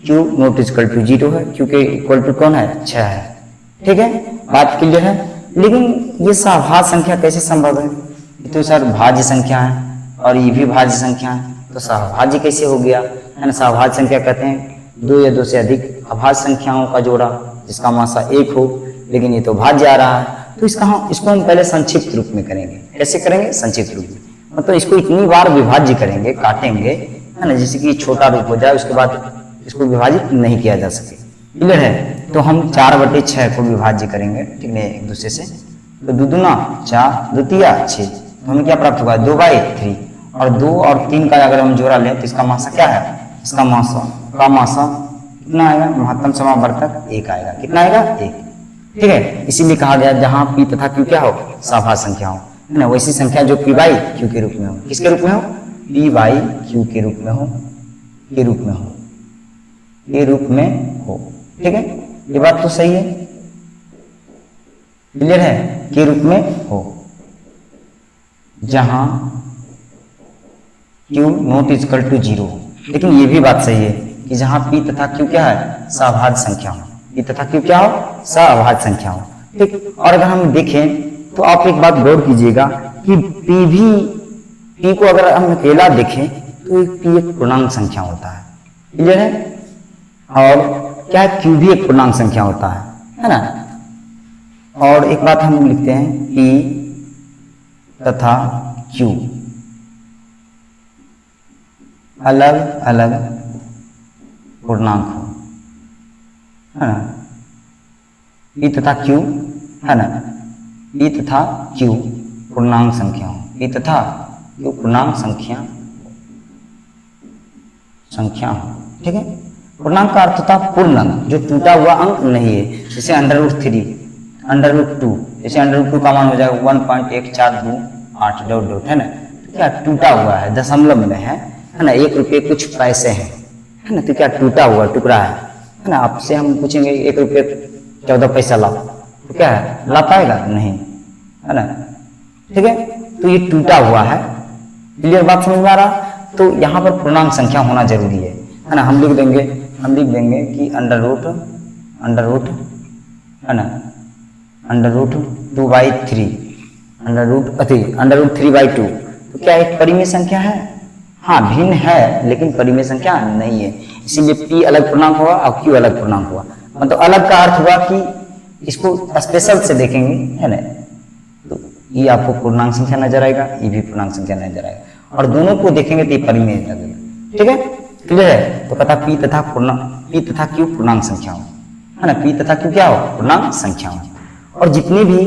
Q नॉट इक्वल टू 0 है, Q के इक्वल टू कौन है? 6 है। ठीक है, बात क्लियर है? लेकिन ये सअभाज्य संख्या कैसे संभव है? ये तो सर भाज्य संख्या है और ये भी भाज्य संख्या है, तो सहभाज्य कैसे हो गया? है ना, सहभाज्य संख्या कहते हैं 2 या 2 से अधिक अभाज्य संख्याओं का जोड़ा जिसका मासा 1 हो, लेकिन ये तो भाज्य आ रहा है। तो इसको हम पहले संक्षिप्त रूप में करेंगे। कैसे करेंगे? संक्षिप्त रूप में, मतलब इसको इतनी बार विभाज्य करेंगे, काटेंगे, है ना, जैसे कि छोटा रूप हो जाए, उसके बाद इसको विभाजित नहीं किया जा सके। क्लियर है? तो हम 4/6 को विभाज्य करेंगे, ठीक है, एक दूसरे से। तो 2 दूना 4, 2 तिया 6, तो हमें क्या प्राप्त हुआ? 2/3। और 2 और 3 का अगर हम जोड़ा लें तो इसका मासा क्या है? इसका मासा कितना आएगा? महत्तम समावर्तक 1 आएगा। कितना आएगा? 1। ठीक है, इसीलिए कहा गया जहां P तथा Q क्या हो? सअभाज्य संख्या हो, है ना, वैसी संख्या जो P/Q के रूप में हो। किसके रूप में हो? P/Q के रूप में हो, के रूप में हो, के रूप में हो। ठीक है, ये बात तो सही है। क्लियर है? के रूप में हो, जहां Q नॉट इक्वल टू 0। लेकिन ये भी बात सही है कि जहां P तथा Q क्या है? सअभाज्य संख्या हो। P तथा Q क्या हो? सअभाज्य संख्या हो। ठीक, और अगर हम देखें तो आप एक बात गौर कीजिएगा कि P को अगर हम अकेला देखें तो P एक पूर्णांक संख्या होता है। क्लियर है? और क्या है? Q भी एक पूर्णांक संख्या होता है ना। और एक बात हम लिखते हैं, P तथा Q अलग अलग पूर्णांक हो, है ना। P तथा Q, है ना, P तथा Q पूर्णांक संख्या हो, P तथा Q पूर्णांक संख्या हो। ठीक है, पूर्णांक का अर्थ होता है पूर्ण अंक, जो टूटा हुआ अंक नहीं है। जैसे √3, √2, जैसे √2 का मान हो जाएगा 1.1428 डॉट डॉट, है ना, तो क्या टूटा हुआ है? दशमलव में है ना। 1 रुपये कुछ पैसे हैं, है ना, तो क्या टूटा हुआ टुकड़ा है ना। आपसे हम पूछेंगे 1 रुपये 14 पैसा लाओ, तो क्या है? ला पाएगा? नहीं, है ना। ठीक है, तो ये टूटा हुआ है। क्लियर बात समझ में आ रहा? तो यहाँ पर पूर्णांक संख्या होना जरूरी है ना। हम लिख देंगे कि अंडर रूट, है ना, √2/3, √3/2, तो क्या एक परिमेय संख्या है? हाँ, भिन्न है लेकिन परिमेय संख्या नहीं है। इसीलिए P अलग पूर्णांक हुआ और Q अलग पूर्णांक हुआ। मतलब अलग का अर्थ हुआ कि इसको स्पेशल से देखेंगे, है ना, तो ये आपको पूर्णांक संख्या नजर आएगा, ये भी पूर्णांक संख्या नजर आएगा, और दोनों को देखेंगे तो ये परिमेय लगेगा। ठीक है, क्लियर है? तो कहता P तथा Q पूर्णांक संख्या हो, है ना। P तथा Q क्या हो? पूर्णांक संख्या हो। और जितनी भी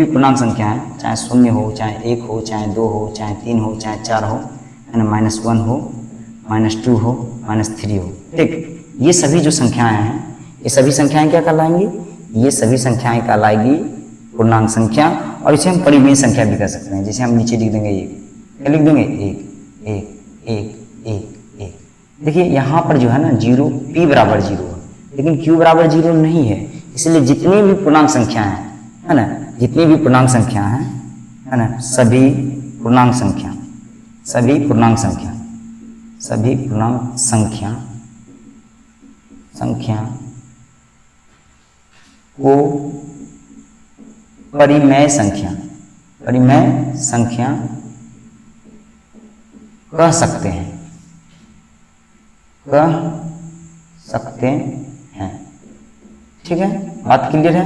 पूर्णांक संख्या है, चाहे 0 हो, चाहे 1 हो, चाहे 2 हो, चाहे 3 हो, चाहे 4 हो, है ना, -1 हो, -2 हो, -3 हो। ठीक, ये सभी जो संख्याएं हैं, ये सभी संख्याएं क्या कहलाएंगी? ये सभी संख्याएं कहलाएगी पूर्णांक संख्या। और इसे हम परिमेय संख्या भी कह सकते हैं। जैसे हम नीचे लिख देंगे, क्या लिख देंगे? 1। देखिए यहाँ पर जो है ना 0, P बराबर 0 है, लेकिन Q बराबर 0 नहीं है। इसलिए जितनी भी पूर्णांक संख्या है ना, जितनी भी पूर्णांक संख्या है ना, सभी पूर्णांक संख्या, सभी पूर्णांक संख्या, सभी पूर्णांक संख्या को परिमेय संख्या कह सकते हैं। ठीक है, बात क्लियर है।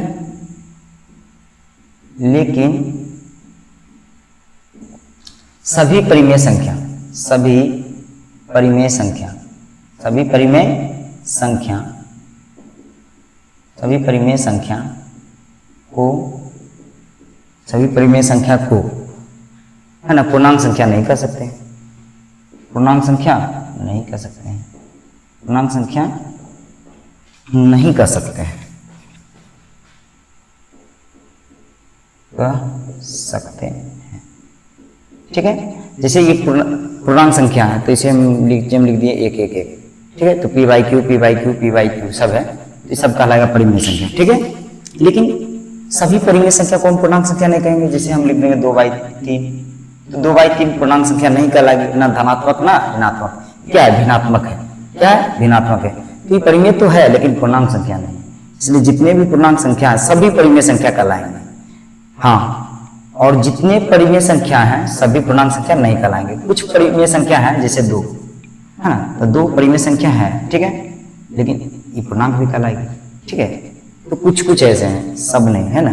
लेकिन सभी परिमेय संख्या को है ना पूर्णांक संख्या नहीं कह सकते हैं, पूर्णांक संख्या नहीं कह सकते हैं, पूर्णांक संख्या नहीं कह सकते हैं, कह सकते हैं। ठीक है, जैसे ये पूर्णांक संख्या है तो इसे हम लिख दिए 1 1 1। ठीक है, तो p बाई क्यू सब है, ये सब कहलाएगा परिमेय संख्या। ठीक है, लेकिन सभी परिमेय संख्या को हम पूर्णांक संख्या नहीं कहेंगे। जैसे हम लिख देंगे 2/3, तो 2/3 पूर्णांक संख्या नहीं कहलाएगी, ना धनात्मक ना ऋणात्मक, क्या है भिन्नात्मक है, क्या है भिन्नात्मक है। तो ये परिमेय तो है लेकिन पूर्णांक संख्या नहीं, इसलिए जितने भी पूर्णांक संख्या है सभी परिमेय संख्या कहलाएंगे। हाँ, और जितने परिमेय संख्या हैं सभी पूर्णांक संख्या नहीं कहलाएंगे। कुछ परिमेय संख्या है जैसे 2 है ना, तो 2 परिमेय संख्या है, ठीक है, लेकिन ये पूर्णांक भी कहलाएगी। ठीक है, तो कुछ ऐसे हैं, सब नहीं है ना।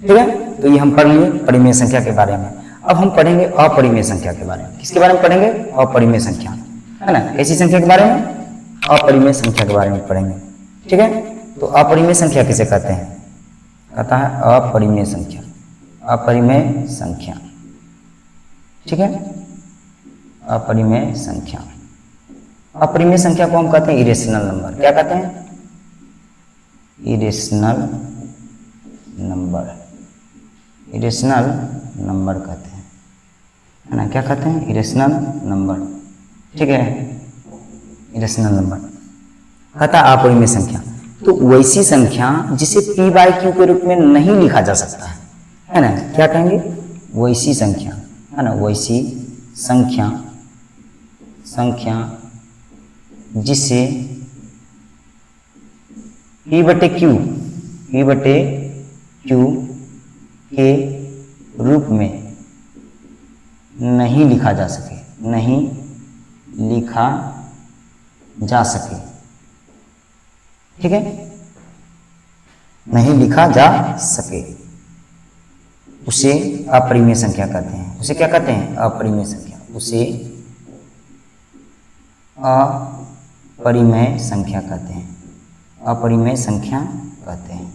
ठीक है, तो ये हम पढ़ लिए परिमेय संख्या के बारे में। अब हम पढ़ेंगे अपरिमेय संख्या के बारे में। किसके बारे में पढ़ेंगे? अपरिमेय संख्या, है ना। कैसी संख्या के बारे में? अपरिमेय संख्या के बारे में पढ़ेंगे। ठीक है, तो अपरिमेय संख्या किसे कहते हैं? कहता है अपरिमेय संख्या, अपरिमेय संख्या। ठीक है, अपरिमेय संख्या। अपरिमेय संख्या को हम कहते हैं इरेशनल नंबर। क्या कहते हैं? इरेशनल नंबर, इरेशनल नंबर कहते हैं, है ना। क्या कहते हैं? Irrational number. ठीक है, इरेशनल नंबर कहता है अपरिमेय संख्या। तो वैसी संख्या जिसे p/q के रूप में नहीं लिखा जा सकता है ना। क्या कहेंगे? वैसी संख्या, है ना, वैसी संख्या जिसे p/q के रूप में नहीं लिखा जा सके, नहीं लिखा जा सके। ठीक है, नहीं लिखा जा सके, उसे अपरिमेय संख्या कहते हैं। उसे क्या कहते हैं? अपरिमेय संख्या। उसे अपरिमेय संख्या कहते हैं, अपरिमेय संख्या कहते हैं।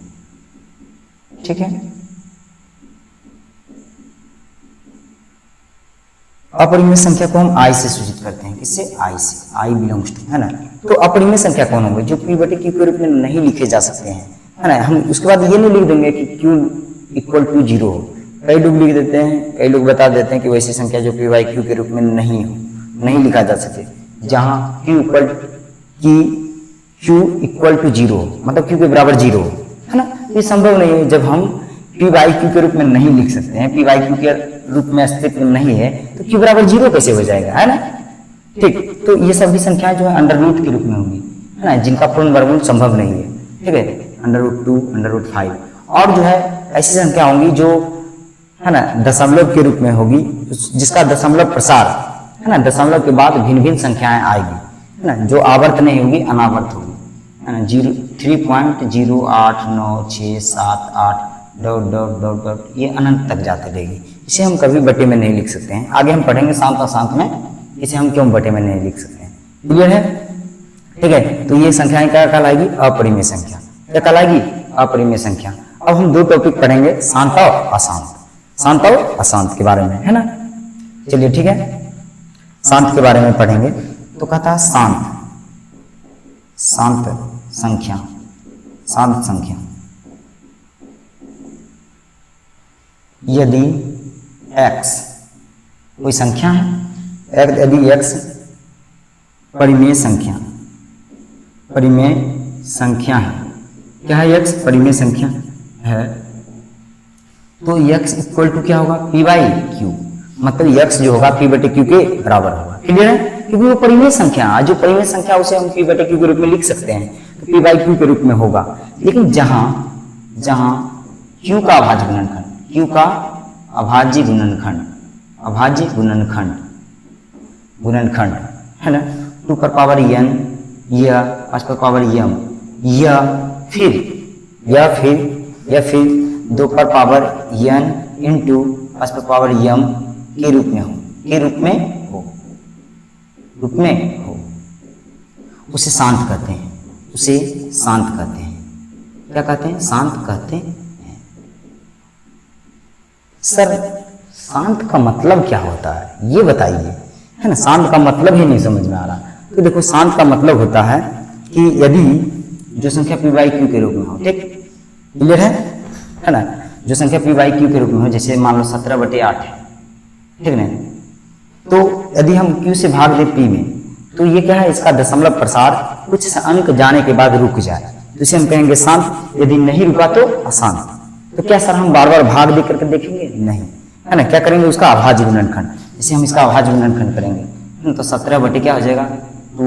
ठीक है, अपरिमेय संख्या को हम i से सूचित करते हैं। किससे? i से, i बिलोंग्स टू, है ना। तो अपरिमेय संख्या कौन होंगे? जो p/q के रूप में नहीं लिखे जा सकते हैं, है ना। हम उसके बाद ये नहीं लिख देंगे कि q = 0 हो। कई लोग लिख देते हैं, कई लोग बता देते हैं कि वैसी संख्या जो p/q के रूप में नहीं लिखा जा सके, जहां q = 0 हो, मतलब q के बराबर 0 हो, है ना। ये संभव नहीं है। जब हम p/q के रूप में नहीं लिख सकते हैं, p/q के रूप में अस्तित्व नहीं है, तो q बराबर 0 कैसे हो जाएगा, है ना। ठीक, तो ये सभी संख्याएं जो है अंडर रूट के रूप में होंगी, है ना, जिनका पूर्ण वर्गमूल संभव नहीं है। ठीक है, √2, √5, और जो है ऐसी संख्या होंगी जो, है ना, दशमलव के रूप में होगी, जिसका दशमलव प्रसार, है ना, दशमलव के बाद भिन्न भिन्न संख्याएं आएगी, है ना, जो आवर्त नहीं होगी, अनावर्त होगी, है ना। 3.08967 ये अनंत तक जाते रहेगी। इसे हम कभी बटे में नहीं लिख सकते हैं। आगे हम पढ़ेंगे शांत में इसे हम क्यों बटे में नहीं लिख सकते हैं। क्लियर है? ठीक है, तो ये संख्याएं क्या कहलाएगी? अपरिमेय संख्या। क्या कहलाएगी? अपरिमेय संख्या। अब हम 2 टॉपिक पढ़ेंगे, शांत और अशांत, शांत और अशांत के बारे में, है ना। चलिए ठीक है, शांत के बारे में पढ़ेंगे। तो कहता है शांत संख्या, शांत संख्या यदि x कोई संख्या है, यदि x परिमेय संख्या है, क्या है? x परिमेय संख्या है, तो x = क्या होगा? p/q। मतलब x जो होगा p बटे q के बराबर होगा। क्लियर है? क्योंकि वो परिमेय संख्या है, जो परिमेय संख्या उसे हम p बटे q के रूप में लिख सकते हैं, तो p बाई q के रूप में होगा। लेकिन जहां जहां q का अभाज्य गुणनखंड, q का अभाज्य गुणनखंड, अभाज्य गुणनखंड गुणनखंड है ना, 2 पर पावर n या 5 पर पावर m या फिर 2 पर पावर n इंटू 5 पर पावर m के रूप में हो, उसे शांत कहते हैं, क्या कहते हैं? शांत कहते हैं। सर शांत का मतलब क्या होता है ये बताइए, है ना, शांत का मतलब ही नहीं समझ में आ रहा। तो देखो शांत का मतलब होता है कि यदि जो संख्या p बाई q के रूप में हो, ठीक, क्लियर है ना, जो संख्या p बाई q के रूप में हो, जैसे मान लो 17/8 है, ठीक है, तो यदि हम q से भाग दे p में, तो ये क्या है, इसका दशमलव प्रसार कुछ अंक जाने के बाद रुक जाए, तो इसे हम कहेंगे शांत। यदि नहीं रुका तो अशांत। तो क्या सर हम बार बार भाग दे करके देखेंगे? नहीं, है ना, क्या करेंगे, उसका अभाज्य गुणनखंड, जैसे हम इसका अभाज्य गुणनखंड करेंगे तो 17 बटे क्या हो जाएगा, 2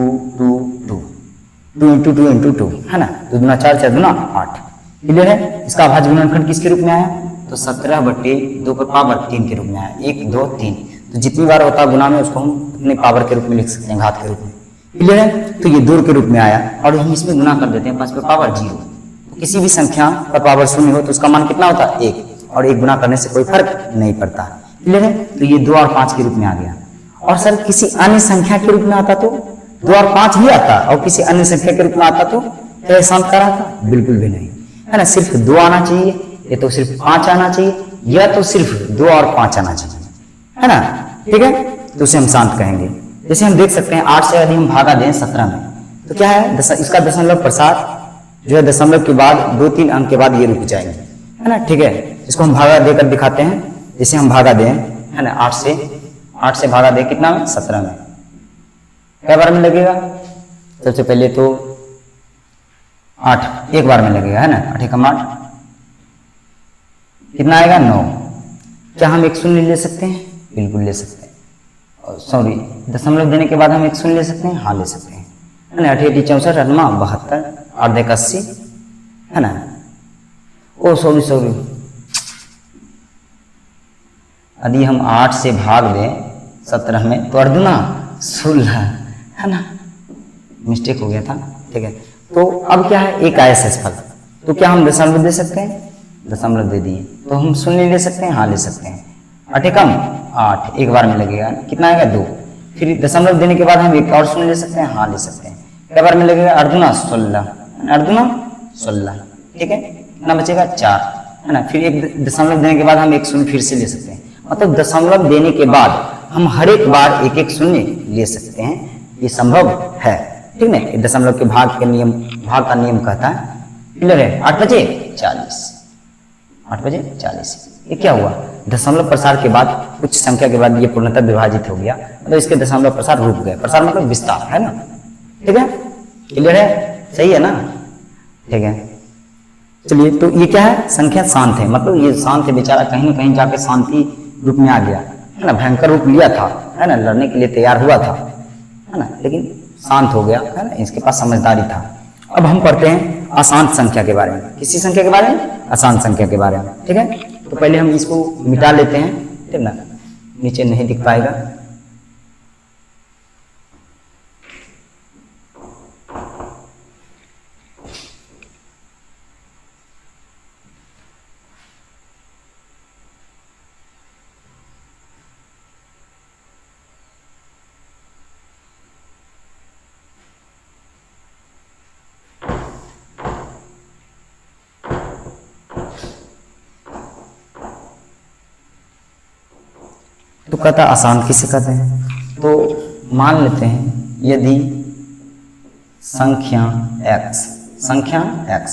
इंटू 2 है ना, 2 दूना 4, 4 दूना 8। क्लियर है? इसका अभाज्य गुणनखंड किसके रूप में आया, तो 17 बटे 2 पर पावर 3 के रूप में आया, 1 2 3। तो जितनी बार होता है गुना में उसको हम अपने पावर के रूप में लिख सकते हैं, घात के रूप में। क्लियर है? तो ये 2 के रूप में आया और हम इसमें गुना कर देते हैं 5 पर पावर 0। तो किसी भी संख्या पर पावर 0 हो तो उसका मान कितना होता है, 1, और 1 गुना करने से कोई फर्क नहीं पड़ता। क्लियर है? तो ये 2 और 5 के रूप में आ गया। और सर किसी अन्य संख्या के रूप में आता तो 2 और 5 ही आता, और किसी अन्य संख्या के रूप में आता तो क्या शांत कर रहा था? बिल्कुल भी नहीं, है ना, सिर्फ 2 आना चाहिए, या तो सिर्फ 5 आना चाहिए, या तो सिर्फ 2 और 5 आना चाहिए, है ना, ठीक है, तो उसे हम शांत कहेंगे। जैसे हम देख सकते हैं 8 से यदि हम भागा दें 17 में, तो क्या है, इसका दशमलव प्रसार जो है दशमलव के बाद 2-3 अंक के बाद ये रुक जाएंगे, है ना, ठीक है। इसको हम भागा देकर दिखाते हैं। जैसे हम भागा दें, है ना, 8 से भागा दें कितना में, 17 में, क्या बार में लगेगा? सबसे पहले तो 8 एक बार में लगेगा, है ना, 8 एकम 8, कितना आएगा, 9। क्या हम 1 शून्य ले सकते हैं? बिल्कुल ले सकते हैं। सॉरी, दशमलव देने के बाद हम 1 शून्य ले सकते हैं, हाँ ले सकते हैं, है ना। 8 8 64, 8 9 72, 8 2 80, है ना। ओ सॉरी, यदि हम 8 से भाग दें 17 में तो 8 दूना 16, है ना, मिस्टेक हो गया था, ठीक है। तो अब क्या है, एक आया शेषफल, तो क्या हम दशमलव दे सकते हैं? दशमलव दे दिए, तो हम शून्य ले सकते हैं, हाँ ले सकते हैं। 8 एकम 8 एक बार में लगेगा, कितना आएगा, 2। फिर दशमलव देने के बाद हम एक और शून्य ले सकते हैं, हाँ ले सकते हैं, क्या बार में लगेगा, 8 दूना 16, 8 दूना 16, ठीक है, कितना बचेगा, 4, है ना। फिर एक दशमलव देने के बाद हम 1 शून्य फिर से ले सकते हैं, मतलब दशमलव देने के बाद हम हर एक बार 1 शून्य ले सकते हैं, ये संभव है, ठीक है। दशमलव के भाग का नियम कहता है। क्लियर है? 8 बजे 40, ये क्या हुआ, दशमलव प्रसार के बाद कुछ संख्या के बाद ये पूर्णतः विभाजित हो गया, मतलब इसके दशमलव प्रसार रुक गए, प्रसार मतलब विस्तार, है ना, ठीक है। क्लियर है? सही है ना, ठीक है। चलिए, तो ये क्या है, संख्या शांत है, मतलब ये शांत है, बेचारा कहीं न कहीं जाके शांति रूप में आ गया, है ना, भयंकर रूप लिया था, है ना, लड़ने के लिए तैयार हुआ था, है ना, लेकिन शांत हो गया, है ना, इसके पास समझदारी था। अब हम पढ़ते हैं अशांत संख्या के बारे में। किसी संख्या के बारे में? अशांत संख्या के बारे में, ठीक है। तो पहले हम इसको मिटा लेते हैं, ठीक ना, नीचे नहीं दिख पाएगा। तो कहता अशांत किसे कहते हैं? तो मान लेते हैं यदि संख्या x,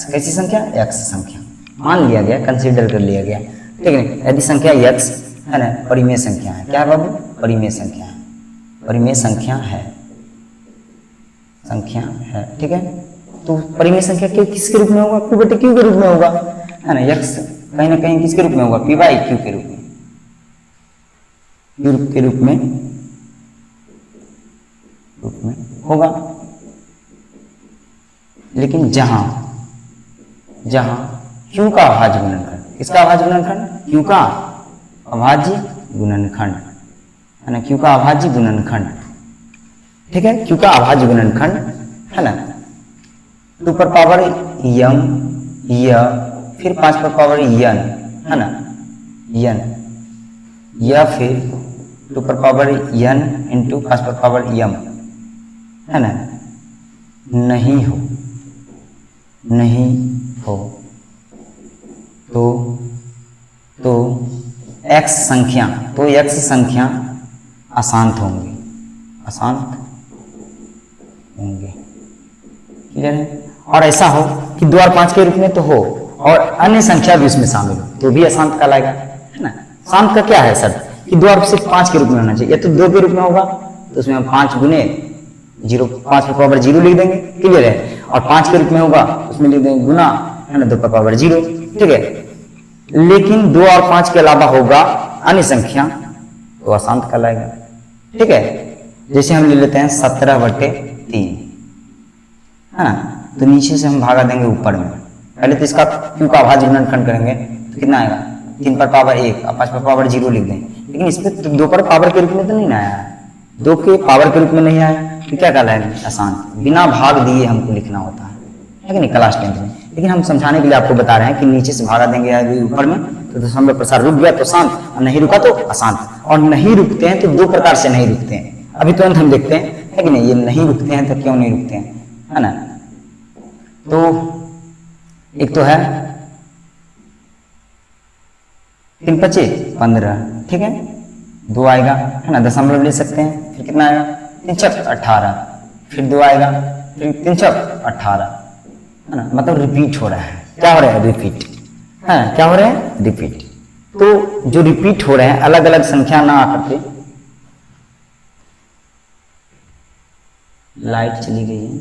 कैसी संख्या, x संख्या मान लिया गया, कंसीडर कर लिया गया, ठीक है। यदि संख्या x है ना, परिमेय संख्या है, क्या है बाबू, परिमेय संख्या है, ठीक है। तो परिमेय संख्या किसके रूप में होगा, p बटे q के रूप में होगा, है ना। x कहीं ना कहीं किसके रूप में होगा, p बाई q के रूप में, क्यूब के रूप में होगा। लेकिन जहां क्यू का अभाज्य गुणनखंड, किसका अभाज्य गुणनखंड, क्यू का अभाज्य गुणनखंड है ना, क्यू का अभाज्य गुणनखंड, ठीक है, क्यू का अभाज्य गुणनखंड है ना, 2 पर पावर यम य फिर 5 पर पावर यन है ना, यन या फिर 2 पर पावर यन इंटू 5 पर पावर यम है ना, नहीं हो तो x संख्या अशांत होंगे, क्लियर है। और ऐसा हो कि 2 और 5 के रूप में तो हो और अन्य संख्या भी उसमें शामिल हो तो भी अशांत कहलाएगा, है ना। शांत का क्या है शर्त कि 2 और सिर्फ 5 के रूप में होना चाहिए, या तो 2 के रूप में होगा तो उसमें हम 5 गुने 0, 5 पर पावर 0 लिख देंगे, क्लियर है। और 5 के रूप में होगा उसमें लिख देंगे गुना, है ना, 2 पर पावर 0, ठीक है। लेकिन 2 और 5 के अलावा होगा अन्य संख्या तो अशांत कहलाएगा, ठीक है। जैसे हम ले लेते हैं 17/3 है ना, तो नीचे से हम भागा देंगे ऊपर में, पहले तो इसका क्यू का अभाज्य गुणनखंड करेंगे तो कितना आएगा, 3 पर पावर 1 और 5 पर पावर 0 लिख देंगे। लेकिन इसमें तो 2 पर पावर के रूप में तो नहीं आया है, 2 के पावर के रूप में नहीं आया तो क्या कहलाएगा, अशांत। बिना भाग दिए हमको लिखना होता है कि नहीं क्लास 10 में। लेकिन हम समझाने के लिए आपको बता रहे हैं कि नीचे से भागा देंगे अभी ऊपर में तो दशमलव प्रसार रुक गया तो शांत, और नहीं रुका तो अशांत। और नहीं रुकते हैं तो 2 प्रकार से नहीं रुकते हैं, अभी तुरंत हम देखते हैं, है कि नहीं। ये नहीं रुकते हैं तो क्यों नहीं रुकते हैं, है ना। तो एक तो है 3 5 15, ठीक है, 2 आएगा, है ना, दशमलव ले सकते हैं, फिर कितना आएगा 3 6 18, फिर 2 आएगा, फिर 3 6 18, है ना, मतलब रिपीट हो रहा है। क्या हो रहा है, रिपीट, है ना, क्या हो रहा है, रिपीट। तो जो रिपीट हो रहे हैं अलग अलग संख्या ना आकर के, लाइट चली गई है।